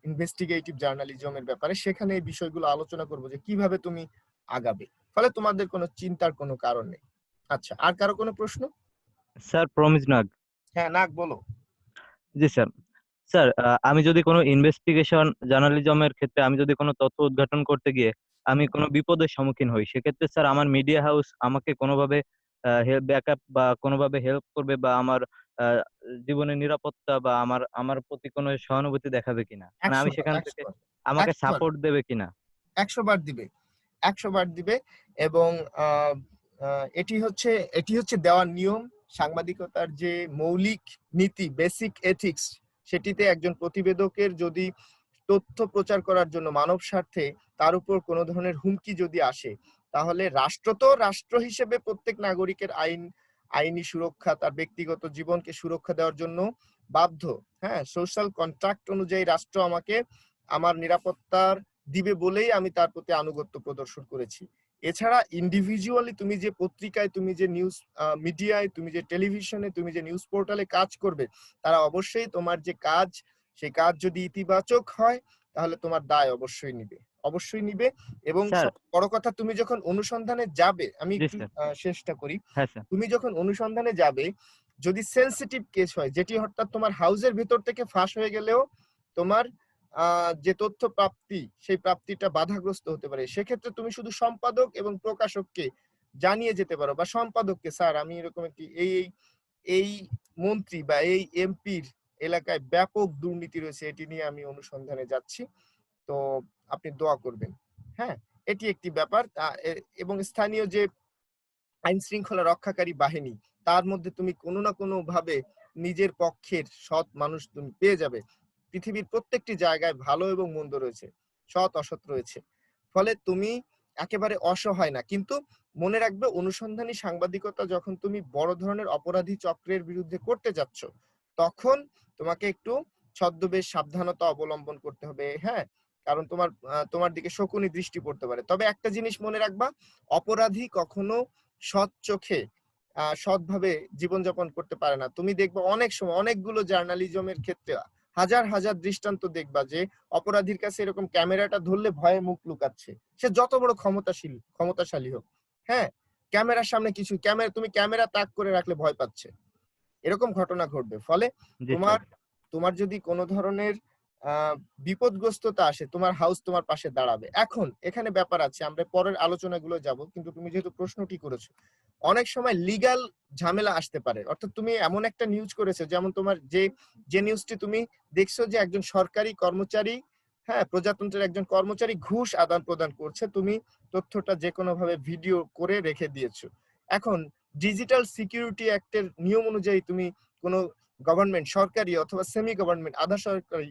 ইনভেস্টিগেটিভ জার্নালিজমের ব্যাপারে, সেখানে এই বিষয়গুলো আলোচনা করব যে কিভাবে তুমি আগাবে। ফলে তোমাদের কোনো চিন্তার কোনো কারণ নেই। আচ্ছা, আর কারো কোনো প্রশ্ন? স্যার প্রমিজ নাগ। হ্যাঁ নাগ, বলো। জি স্যার। স্যার আমি যদি কোনো ইনভেস্টিগেশন জার্নালিজমের ক্ষেত্রে আমি যদি কোনো তথ্য উদ্ঘাটন করতে গিয়ে আমি কোনো বিপদের সম্মুখীন হই, সেক্ষেত্রে স্যার আমার মিডিয়া হাউস আমাকে কোনোভাবে হেল্প ব্যাকআপ বা কোনোভাবে হেল্প করবে, বা আমার আহ, জীবনের নিরাপত্তা বা আমার আমার প্রতি কোনো সহানুভূতি দেখাবে কিনা, মানে 100 আমি বার, সেখান 100 থেকে বার, আমাকে 100 বার, সাপোর্ট দেবে কিনা? 100 বার দিবে, 100 বার দিবে। এবং এটি হচ্ছে দেওয়ার নিয়ম। সাংবাদিকতার যে মৌলিক নীতি, বেসিক এথিক্স, সেটিতে একজন প্রতিবেদকের যদি তথ্য প্রচার করার জন্য মানব স্বার্থে তার উপর কোনো ধরনের হুমকি যদি আসে, তাহলে রাষ্ট্র তো রাষ্ট্র হিসেবে প্রত্যেক নাগরিকের আইনি সুরক্ষা, তার ব্যক্তিগত জীবনকে সুরক্ষা দেওয়ার জন্য বাধ্য। হ্যাঁ, সোশ্যাল কন্ট্রাক্ট অনুযায়ী রাষ্ট্র আমাকে আমার নিরাপত্তার দিবে বলেই আমি তার প্রতি আনুগত্য প্রদর্শন করেছি। এছাড়া ইন্ডিভিজুয়ালি তুমি যে পত্রিকায়, তুমি যে নিউজ মিডিয়ায়, তুমি যে টেলিভিশনে, তুমি যে নিউজ পোর্টালে কাজ করবে, তারা অবশ্যই তোমার যে কাজ, সেই কাজ যদি ইতিবাচক হয় তাহলে তোমার দায় অবশ্যই নিবে, অবশ্যই নিবে। এবং স্যার। সব বড় কথা, তুমি যখন অনুসন্ধানে যাবে, আমি জি একটু স্যার। চেষ্টা করি, হ্যাঁ স্যার। তুমি যখন অনুসন্ধানে যাবে, যদি সেনসিটিভ কেস হয়, যেটি অর্থাৎ তোমার হাউসের ভিতর থেকে ফাঁস হয়ে গেলেও তোমার যে তথ্য প্রাপ্তি, সেই প্রাপ্তিটা বাধাগ্রস্ত হতে পারে, সেক্ষেত্রে তুমি শুধু সম্পাদক এবং প্রকাশককে জানিয়ে যেতে পারো, বা সম্পাদককে, স্যার আমি এরকম একটি এই এই মন্ত্রী বা এই এমপির এলাকায় ব্যাপক দুর্নীতি রয়েছে, এটি নিয়ে আমি অনুসন্ধানে যাচ্ছি, তো আপনি দোয়া করবেন। হ্যাঁ, এটি একটি ব্যাপার। এবং স্থানীয় যে আইন শৃঙ্খলা রক্ষাকারী বাহিনী, তার মধ্যে তুমি কোনো না কোনো ভাবে নিজের পক্ষের সৎ মানুষ তুমি পেয়ে যাবে। পৃথিবীর প্রত্যেকটি জায়গায় ভালো এবং মন্দ রয়েছে, সৎ অসৎ রয়েছে। ফলে তুমি একেবারে অসহায় না। কিন্তু মনে রাখবে, অনুসন্ধানী সাংবাদিকতা যখন তুমি বড় ধরনের অপরাধী চক্রের বিরুদ্ধে করতে যাচ্ছ, তখন তোমাকে একটু ছদ্মবেশ সাবধানতা অবলম্বন করতে হবে। হ্যাঁ, কারণ তোমার দিকে শকুনি দৃষ্টি পড়তে পারে। তবে একটা জিনিস মনে রাখবা, অপরাধী কখনো সৎ চোখে সৎভাবে জীবনযাপন করতে পারে না। তুমি দেখবা অনেক সময় অনেকগুলো জার্নালিজমের ক্ষেত্রে হাজার হাজার দৃষ্টান্ত দেখবা যে অপরাধীর কাছে এরকম ক্যামেরাটা ধরলে ভয়ে মুখ লুকাচ্ছে, সে যত বড় ক্ষমতাশালী হোক। হ্যাঁ, ক্যামেরার সামনে তুমি ক্যামেরা তাক করে রাখলে ভয় পাচ্ছে, এরকম ঘটনা ঘটবে। ফলে জি তোমার স্যার। তোমার যদি কোনো ধরনের বিপদগ্রস্ততা আসে, তোমার হাউস তোমার পাশে দাঁড়াবে। এখন এখানে ব্যাপার আছে, আমরা পরের আলোচনাগুলো যাব, কিন্তু তুমি যেহেতু প্রশ্নটি করেছো, অনেক সময় লিগ্যাল ঝামেলা আসতে পারে। অর্থাৎ তুমি এমন একটা নিউজ করেছো, যেমন তোমার যে নিউজটি তুমি দেখছো যে একজন সরকারি কর্মচারী, হ্যাঁ প্রজাতন্ত্রের একজন কর্মচারী ঘুষ আদান প্রদান করছে, তুমি তথ্যটা যে কোনো ভাবে ভিডিও করে রেখে দিয়েছো। এখন ডিজিটাল সিকিউরিটি অ্যাক্টের নিয়ম অনুযায়ী তুমি কোনো গভর্নমেন্ট, সরকারি অথবা সেমি গভর্নমেন্ট, আধা সরকারি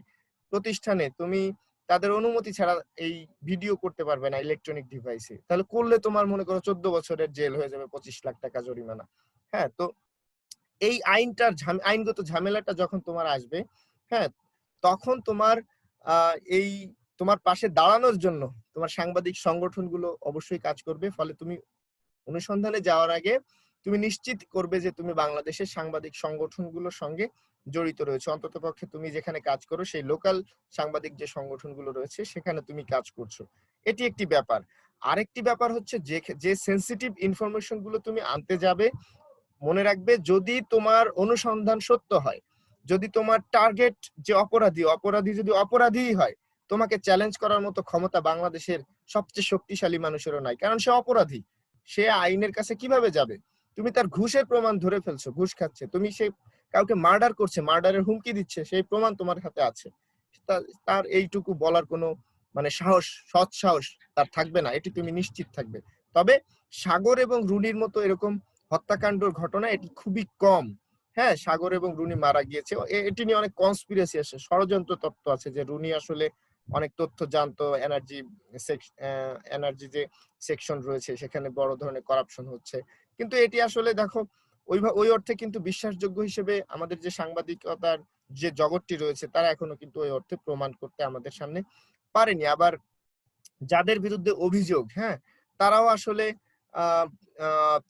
প্রতিষ্ঠানে তুমি তাদের অনুমতি ছাড়া এই ভিডিও করতে পারবে না ইলেকট্রনিক ডিভাইসে। তাহলে করলে তোমার মনে করো 14 বছরের জেল হয়ে যাবে, 25 লাখ টাকা জরিমানা। হ্যাঁ, তো এই আইনগত ঝামেলাটা যখন তোমার আসবে, হ্যাঁ, তখন এই তোমার পাশে দাঁড়ানোর জন্য তোমার সাংবাদিক সংগঠনগুলো অবশ্যই কাজ করবে। ফলে তুমি অনুসন্ধানে যাওয়ার আগে তুমি নিশ্চিত করবে যে তুমি বাংলাদেশের সাংবাদিক সংগঠনগুলোর সঙ্গে জড়িত রয়েছে। অন্ততপক্ষে তুমি যেখানে কাজ করো সেই লোকাল সাংবাদিক যে সংগঠনগুলো রয়েছে সেখানে তুমি কাজ করছো, এটি একটি ব্যাপার। আরেকটি ব্যাপার হচ্ছে, যে সেনসিটিভ ইনফরমেশন গুলো তুমি আনতে যাবে, মনে রাখবে যদি তোমার অনুসন্ধান সত্য হয়, যদি তোমার টার্গেট যে অপরাধী যদি অপরাধীই হয়, তোমাকে চ্যালেঞ্জ করার মতো ক্ষমতা বাংলাদেশের সবচেয়ে শক্তিশালী মানুষেরও নাই, কারণ সে অপরাধী। সে আইনের কাছে কিভাবে যাবে? তুমি তার ঘুষের প্রমাণ ধরে ফেলছো, ঘুষ খাচ্ছে, তুমি সে কাউকে মার্ডার করছে, মার্ডারের হুমকি দিচ্ছে, সেই প্রমাণ তোমার হাতে আছে। তার এইটুকু বলার কোনো মানে সৎ সাহস তার থাকবে না, এটি তুমি নিশ্চিত থাকবে। তবে সাগর এবং রুনির মতো এরকম হত্যাকাণ্ডর ঘটনা এটি খুবই কম। হ্যাঁ, সাগর এবং রুনি মারা গিয়েছে, এটি নিয়ে অনেক কনস্পিরেসি আছে, ষড়যন্ত্র তত্ত্ব আছে যে রুনি আসলে অনেক তথ্য জানতো, এনার্জি যে সেকশন রয়েছে সেখানে বড় ধরনের করাপশন হচ্ছে। কিন্তু এটি আসলে দেখো ওই অর্থে কিন্তু বিশ্বাসযোগ্য হিসেবে আমাদের যে সাংবাদিকতার যে জগৎটি রয়েছে তারা এখনো কিন্তু ওই অর্থে প্রমাণ করতে আমাদের সামনে পারেনি। আবার যাদের বিরুদ্ধে অভিযোগ, হ্যাঁ, তারাও আসলে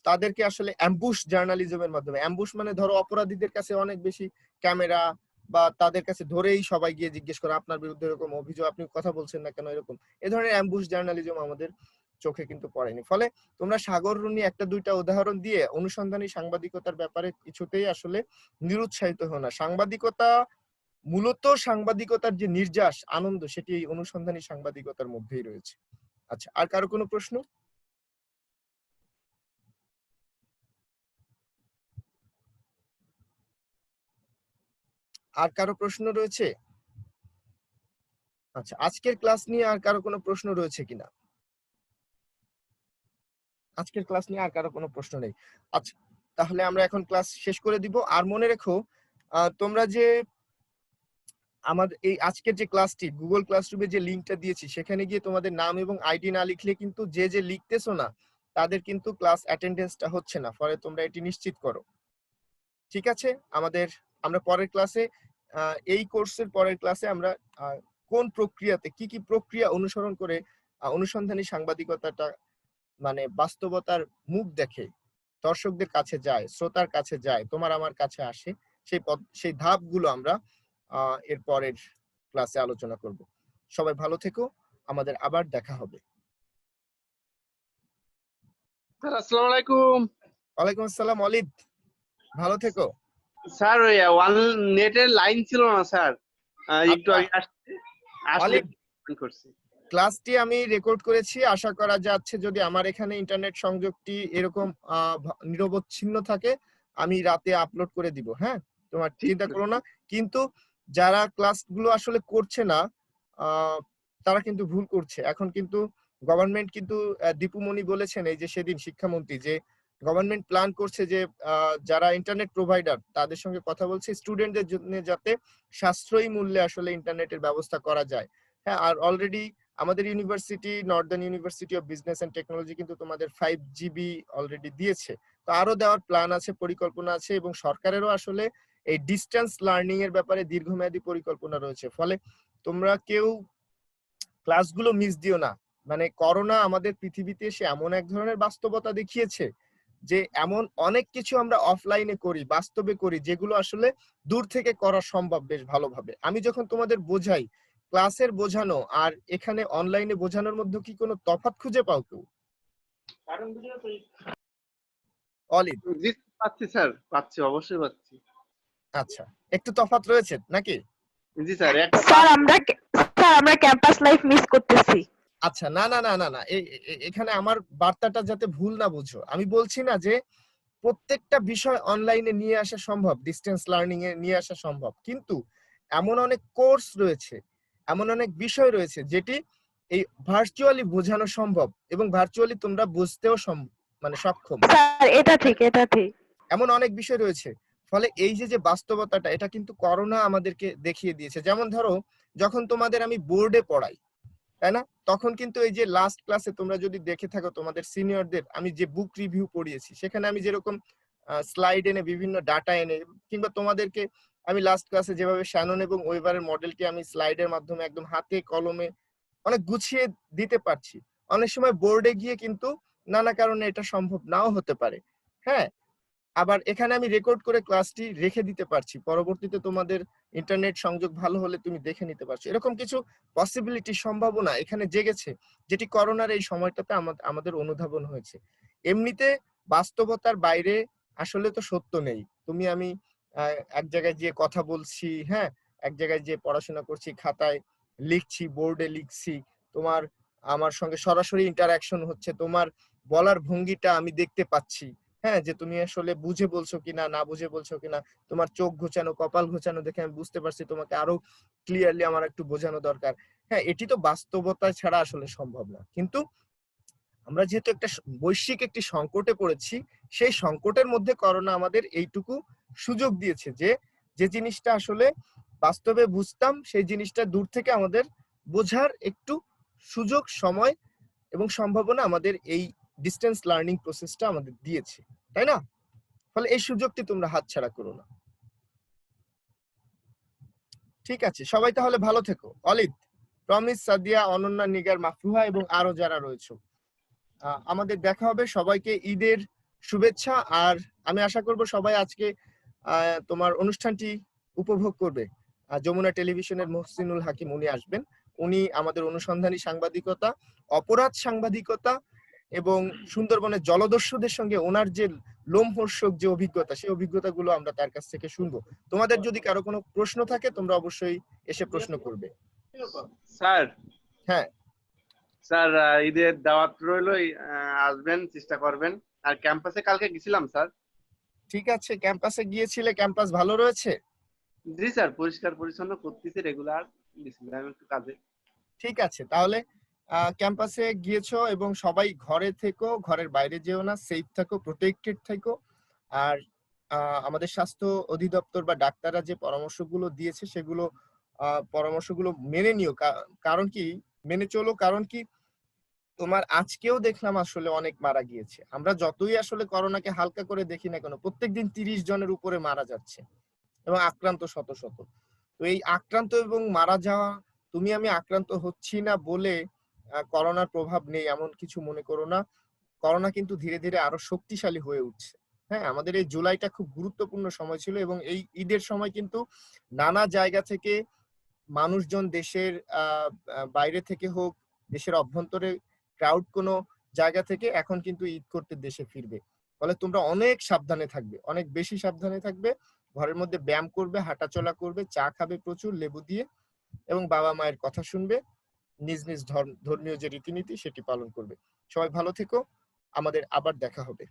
তাদেরকে আসলে অ্যাম্বুশ জার্নালিজমের মাধ্যমে, অ্যাম্বুশ মানে ধরো অপরাধীদের কাছে অনেক বেশি ক্যামেরা বা তাদের কাছে ধরেই সবাই গিয়ে জিজ্ঞেস করে আপনার বিরুদ্ধে এরকম অভিযোগ, আপনি কথা বলছেন না কেন, এরকম এই ধরনের অ্যাম্বুশ জার্নালিজম আমাদের চোখে কিন্তু পড়েনি। ফলে তোমরা সাগর রুনি একটা দুইটা উদাহরণ দিয়ে অনুসন্ধানী সাংবাদিকতার ব্যাপারে কিছুতেই আসলে নিরুৎসাহিত হও না। সাংবাদিকতা মূলত সাংবাদিকতার যে নির্যাস আনন্দ সেটি এই অনুসন্ধানী সাংবাদিকতার মধ্যেই রয়েছে। আচ্ছা, আর কারো কোনো প্রশ্ন? আর কারো প্রশ্ন রয়েছে? আচ্ছা, আজকের ক্লাস নিয়ে আর কারো কোনো প্রশ্ন রয়েছে কিনা? আজকের ক্লাস নিয়ে আর কারো কোনো প্রশ্ন নেই? আচ্ছা, তাহলে আমরা এখন ক্লাস শেষ করে দিব। আর মনে রেখো তোমরা যে আমাদের এই আজকের যে ক্লাসটি গুগল ক্লাসরুমে যে লিংকটা দিয়েছি সেখানে গিয়ে তোমাদের নাম এবং আইডি না লিখলে কিন্তু যে লিখতেছো না তাদের কিন্তু ক্লাস অ্যাটেন্ডেন্সটা হচ্ছে না। ফলে তোমরা এটি নিশ্চিত করো, ঠিক আছে? আমরা পরের ক্লাসে এই কোর্সের পরের ক্লাসে আমরা কোন প্রক্রিয়াতে কি কি প্রক্রিয়া অনুসরণ করে অনুসন্ধানী সাংবাদিকতাটা মানে বাস্তবতার মুখ দেখে দর্শকদের কাছে যায়, শ্রোতার কাছে যায়, তোমার আমার কাছে আসে, সেই ধাপগুলো আমরা এর পরের ক্লাসে আলোচনা করব। সবাই ভালো থেকো, আমাদের আবার দেখা হবে। স্যার আসসালামু আলাইকুম। ওয়ালাইকুম আসসালাম অলিদ, ভালো থেকো। স্যার ওই ওয়ান নেটের লাইন ছিল না স্যার, একটু আগে আসলে করছি। ক্লাসটি আমি রেকর্ড করেছি, আশা করা যাচ্ছে যদি আমার এখানে ইন্টারনেট সংযোগটি এরকম নিরবচ্ছিন্ন থাকে আমি রাতে আপলোড করে দিব। হ্যাঁ, তোমার চিন্তা করো না। কিন্তু যারা ক্লাসগুলো আসলে করছে না তারা কিন্তু ভুল করছে। এখন কিন্তু গভর্নমেন্ট কিন্তু দীপুমণি বলেছেন এই যে সেদিন শিক্ষামন্ত্রী যে গভর্নমেন্ট প্ল্যান করছে যে যারা ইন্টারনেট প্রোভাইডার তাদের সঙ্গে কথা বলছে স্টুডেন্টদের জন্য যাতে সাশ্রয়ী মূল্যে আসলে ইন্টারনেটের ব্যবস্থা করা যায়। হ্যাঁ, আর অলরেডি আমাদের university northern university of business and technology কিন্তু তোমাদের 5GB অলরেডি দিয়েছে। তো আরো দেওয়ার প্ল্যান আছে, পরিকল্পনা আছে, এবং সরকারেরও আসলে এই ডিস্টেন্স লার্নিং এর ব্যাপারে দীর্ঘমেয়াদী পরিকল্পনা রয়েছে। ফলে তোমরা কেউ ক্লাসগুলো মিস দিও না। মানে করোনা আমাদের পৃথিবীতে এসে এমন এক ধরনের বাস্তবতা দেখিয়েছে যে এমন অনেক কিছু আমরা অফলাইনে করি, বাস্তবে করি, যেগুলো আসলে দূর থেকে করা সম্ভব বেশ ভালোভাবে। আমি যখন তোমাদের বোঝাই ক্লাসের বোঝানো আর এখানে অনলাইনে বোঝানোর মধ্যে কি কোনো তফাৎ খুঁজে পাও কেউ? অলিদ? জি পাচ্ছি স্যার, পাচ্ছি, অবশ্যই পাচ্ছি। আচ্ছা, একটু তফাৎ রয়েছে নাকি? জি স্যার। স্যার আমরা ক্যাম্পাস লাইফ মিস করতেছি। আচ্ছা, না না না না না, এখানে আমার বার্তাটা যাতে ভুল না বুঝো। আমি বলছি না যে প্রত্যেকটা বিষয় অনলাইনে নিয়ে আসা সম্ভব, ডিস্টেন্স লার্নিং এ নিয়ে আসা সম্ভব, কিন্তু এমন অনেক কোর্স রয়েছে, এমন অনেক বিষয় রয়েছে যেটি এই ভার্চুয়ালি বোঝানো সম্ভব এবং ভার্চুয়ালি তোমরা বুঝতেও মানে সক্ষম। স্যার এটা ঠিক, এটা ঠিক। এমন অনেক বিষয় রয়েছে। ফলে এই যে বাস্তবতাটা এটা কিন্তু করোনা আমাদেরকে দেখিয়ে দিয়েছে। যেমন ধরো যখন তোমাদের আমি বোর্ডে পড়াই, তাই না, তখন কিন্তু এই যে লাস্ট ক্লাসে তোমরা যদি দেখে থাকো তোমাদের সিনিয়রদের আমি যে বুক রিভিউ পড়িয়েছি সেখানে আমি যেরকম স্লাইড এনে বিভিন্ন ডাটা এনে, কিংবা তোমাদেরকে আমি লাস্ট ক্লাসে যেভাবে শ্যানন এবং ওয়েভারের মডেলটি আমি স্লাইডের মাধ্যমে একদম হাতে কলমে অনেক গুছিয়ে দিতে পারছি, অনেক সময় বোর্ডে গিয়ে কিন্তু নানা কারণে এটা সম্ভব নাও হতে পারে। হ্যাঁ, আবার এখানে আমি রেকর্ড করে ক্লাসটি রেখে দিতে পারছি, পরবর্তীতে তোমাদের ইন্টারনেট সংযোগ ভালো হলে তুমি দেখে নিতে পারছো। এরকম কিছু পসিবিলিটি, সম্ভাবনা এখানে জেগেছে যেটি করোনার এই সময়টাতে আমাদের অনুধাবন হয়েছে। এমনিতে বাস্তবতার বাইরে আসলে তো সত্য নেই। তুমি আমি এক জায়গায় গিয়ে কথা বলছি, হ্যাঁ, এক জায়গায় যে পড়াশোনা করছি, খাতায় লিখছি, বোর্ডে লিখছি, তোমার আমার সঙ্গে সরাসরি ইন্টারাকশন হচ্ছে, তোমার বলার ভঙ্গিটা আমি দেখতে পাচ্ছি, হ্যাঁ, যে তুমি আসলে বুঝে বলছো কিনা না বুঝে বলছো কিনা, তোমার চোখ ঘোচানো কপাল ঘোচানো দেখে আমি বুঝতে পারছি তোমাকে আরো ক্লিয়ারলি আমার একটু বোঝানো দরকার। হ্যাঁ, এটি তো বাস্তবতা ছাড়া আসলে সম্ভব না। কিন্তু আমরা যেহেতু একটা বৈশ্বিক একটি সংকটে পড়েছি, সেই সংকটের মধ্যে করোনা আমাদের এইটুকু সুযোগ দিয়েছে যে যে জিনিসটা আসলে বাস্তবে বুঝতাম সেই জিনিসটা দূর থেকে আমাদের বোঝার একটু সুযোগ, সময় এবং সম্ভাবনা আমাদের এই ডিস্টেন্স লার্নিং প্রসেসটা আমাদের দিয়েছে, তাই না? ফলে এই সুযোগটি তোমরা হাতছাড়া করো না। ঠিক আছে, সবাই তাহলে ভালো থেকো। অলিদ, প্রমিস, সাদিয়া, অনন্যা, নিগার, মাফরুহা এবং আরো যারা রয়েছে, আমাদের দেখা হবে। সবাইকে ঈদের শুভেচ্ছা। আর আমি আশা করব সবাই আজকে তোমার অনুষ্ঠানটি উপভোগ করবে। যমুনা টেলিভিশনের মহসিনুল হাকিম উনি আসবেন। উনি আমাদের অনুসন্ধানী সাংবাদিকতা, অপরাধ সাংবাদিকতা এবং সুন্দরবনের জলদস্যুদের সঙ্গে ওনার যে লোমহর্ষক যে অভিজ্ঞতা, সেই অভিজ্ঞতাগুলো আমরা তার কাছ থেকে শুনবো। তোমাদের যদি কারো কোনো প্রশ্ন থাকে তোমরা অবশ্যই এসে প্রশ্ন করবে। স্যার, হ্যাঁ স্যার ঈদের দাওয়াত রইলো, আসবেন, চেষ্টা করবেন। আর ক্যাম্পাসে কালকে গেছিলাম স্যার। ঠিক আছে, ক্যাম্পাসে গিয়েছিলে, ক্যাম্পাস ভালো রয়েছে? জি স্যার, পরিষ্কার পরিচ্ছন্ন করতেছি রেগুলার, গেছিলাম একটু কাজে। ঠিক আছে, তাহলে ক্যাম্পাসে গিয়েছো এবং সবাই ঘরে থেকো, ঘরের বাইরে যেও না, সেফ থাকো, প্রোটেক্টেড থাকো। আর আমাদের স্বাস্থ্য অধিদপ্তর বা ডাক্তাররা যে পরামর্শগুলো দিয়েছে সেগুলো পরামর্শগুলো মেনে নিও। কারণ কি, মেনে চলো। কারণ কি, তোমার আজকেও দেখলাম আসলে অনেক মারা গিয়েছে। আমরা যতই আসলে করোনাকে হালকা করে দেখি না কেন, প্রত্যেকদিন 30 জনের উপরে মারা যাচ্ছে এবং আক্রান্ত শত শত। তো এই আক্রান্ত এবং মারা যাওয়া, তুমি আমি আক্রান্ত হচ্ছি না বলে করোনার প্রভাব নেই এমন কিছু মনে করো না। করোনা কিন্তু ধীরে ধীরে আরো শক্তিশালী হয়ে উঠছে। হ্যাঁ, আমাদের এই জুলাইটা খুব গুরুত্বপূর্ণ সময় ছিল এবং এই ঈদের সময় কিন্তু নানা জায়গা থেকে মানুষজন, দেশের বাইরে থেকে হোক, দেশের অভ্যন্তরে ক্রাউড কোনো জায়গা থেকে এখন কিন্তু ঈদ করতে দেশে ফিরবে। ফলে তোমরা অনেক সাবধানে থাকবে, অনেক বেশি সাবধানে থাকবে। ঘরের মধ্যে ব্যায়াম করবে, হাঁটাচলা করবে, চা খাবে প্রচুর লেবু দিয়ে, এবং বাবা মায়ের কথা শুনবে। নিজ নিজ ধর্মীয় যে রীতিনীতি সেটি পালন করবে। সবাই ভালো থেকো, আমাদের আবার দেখা হবে।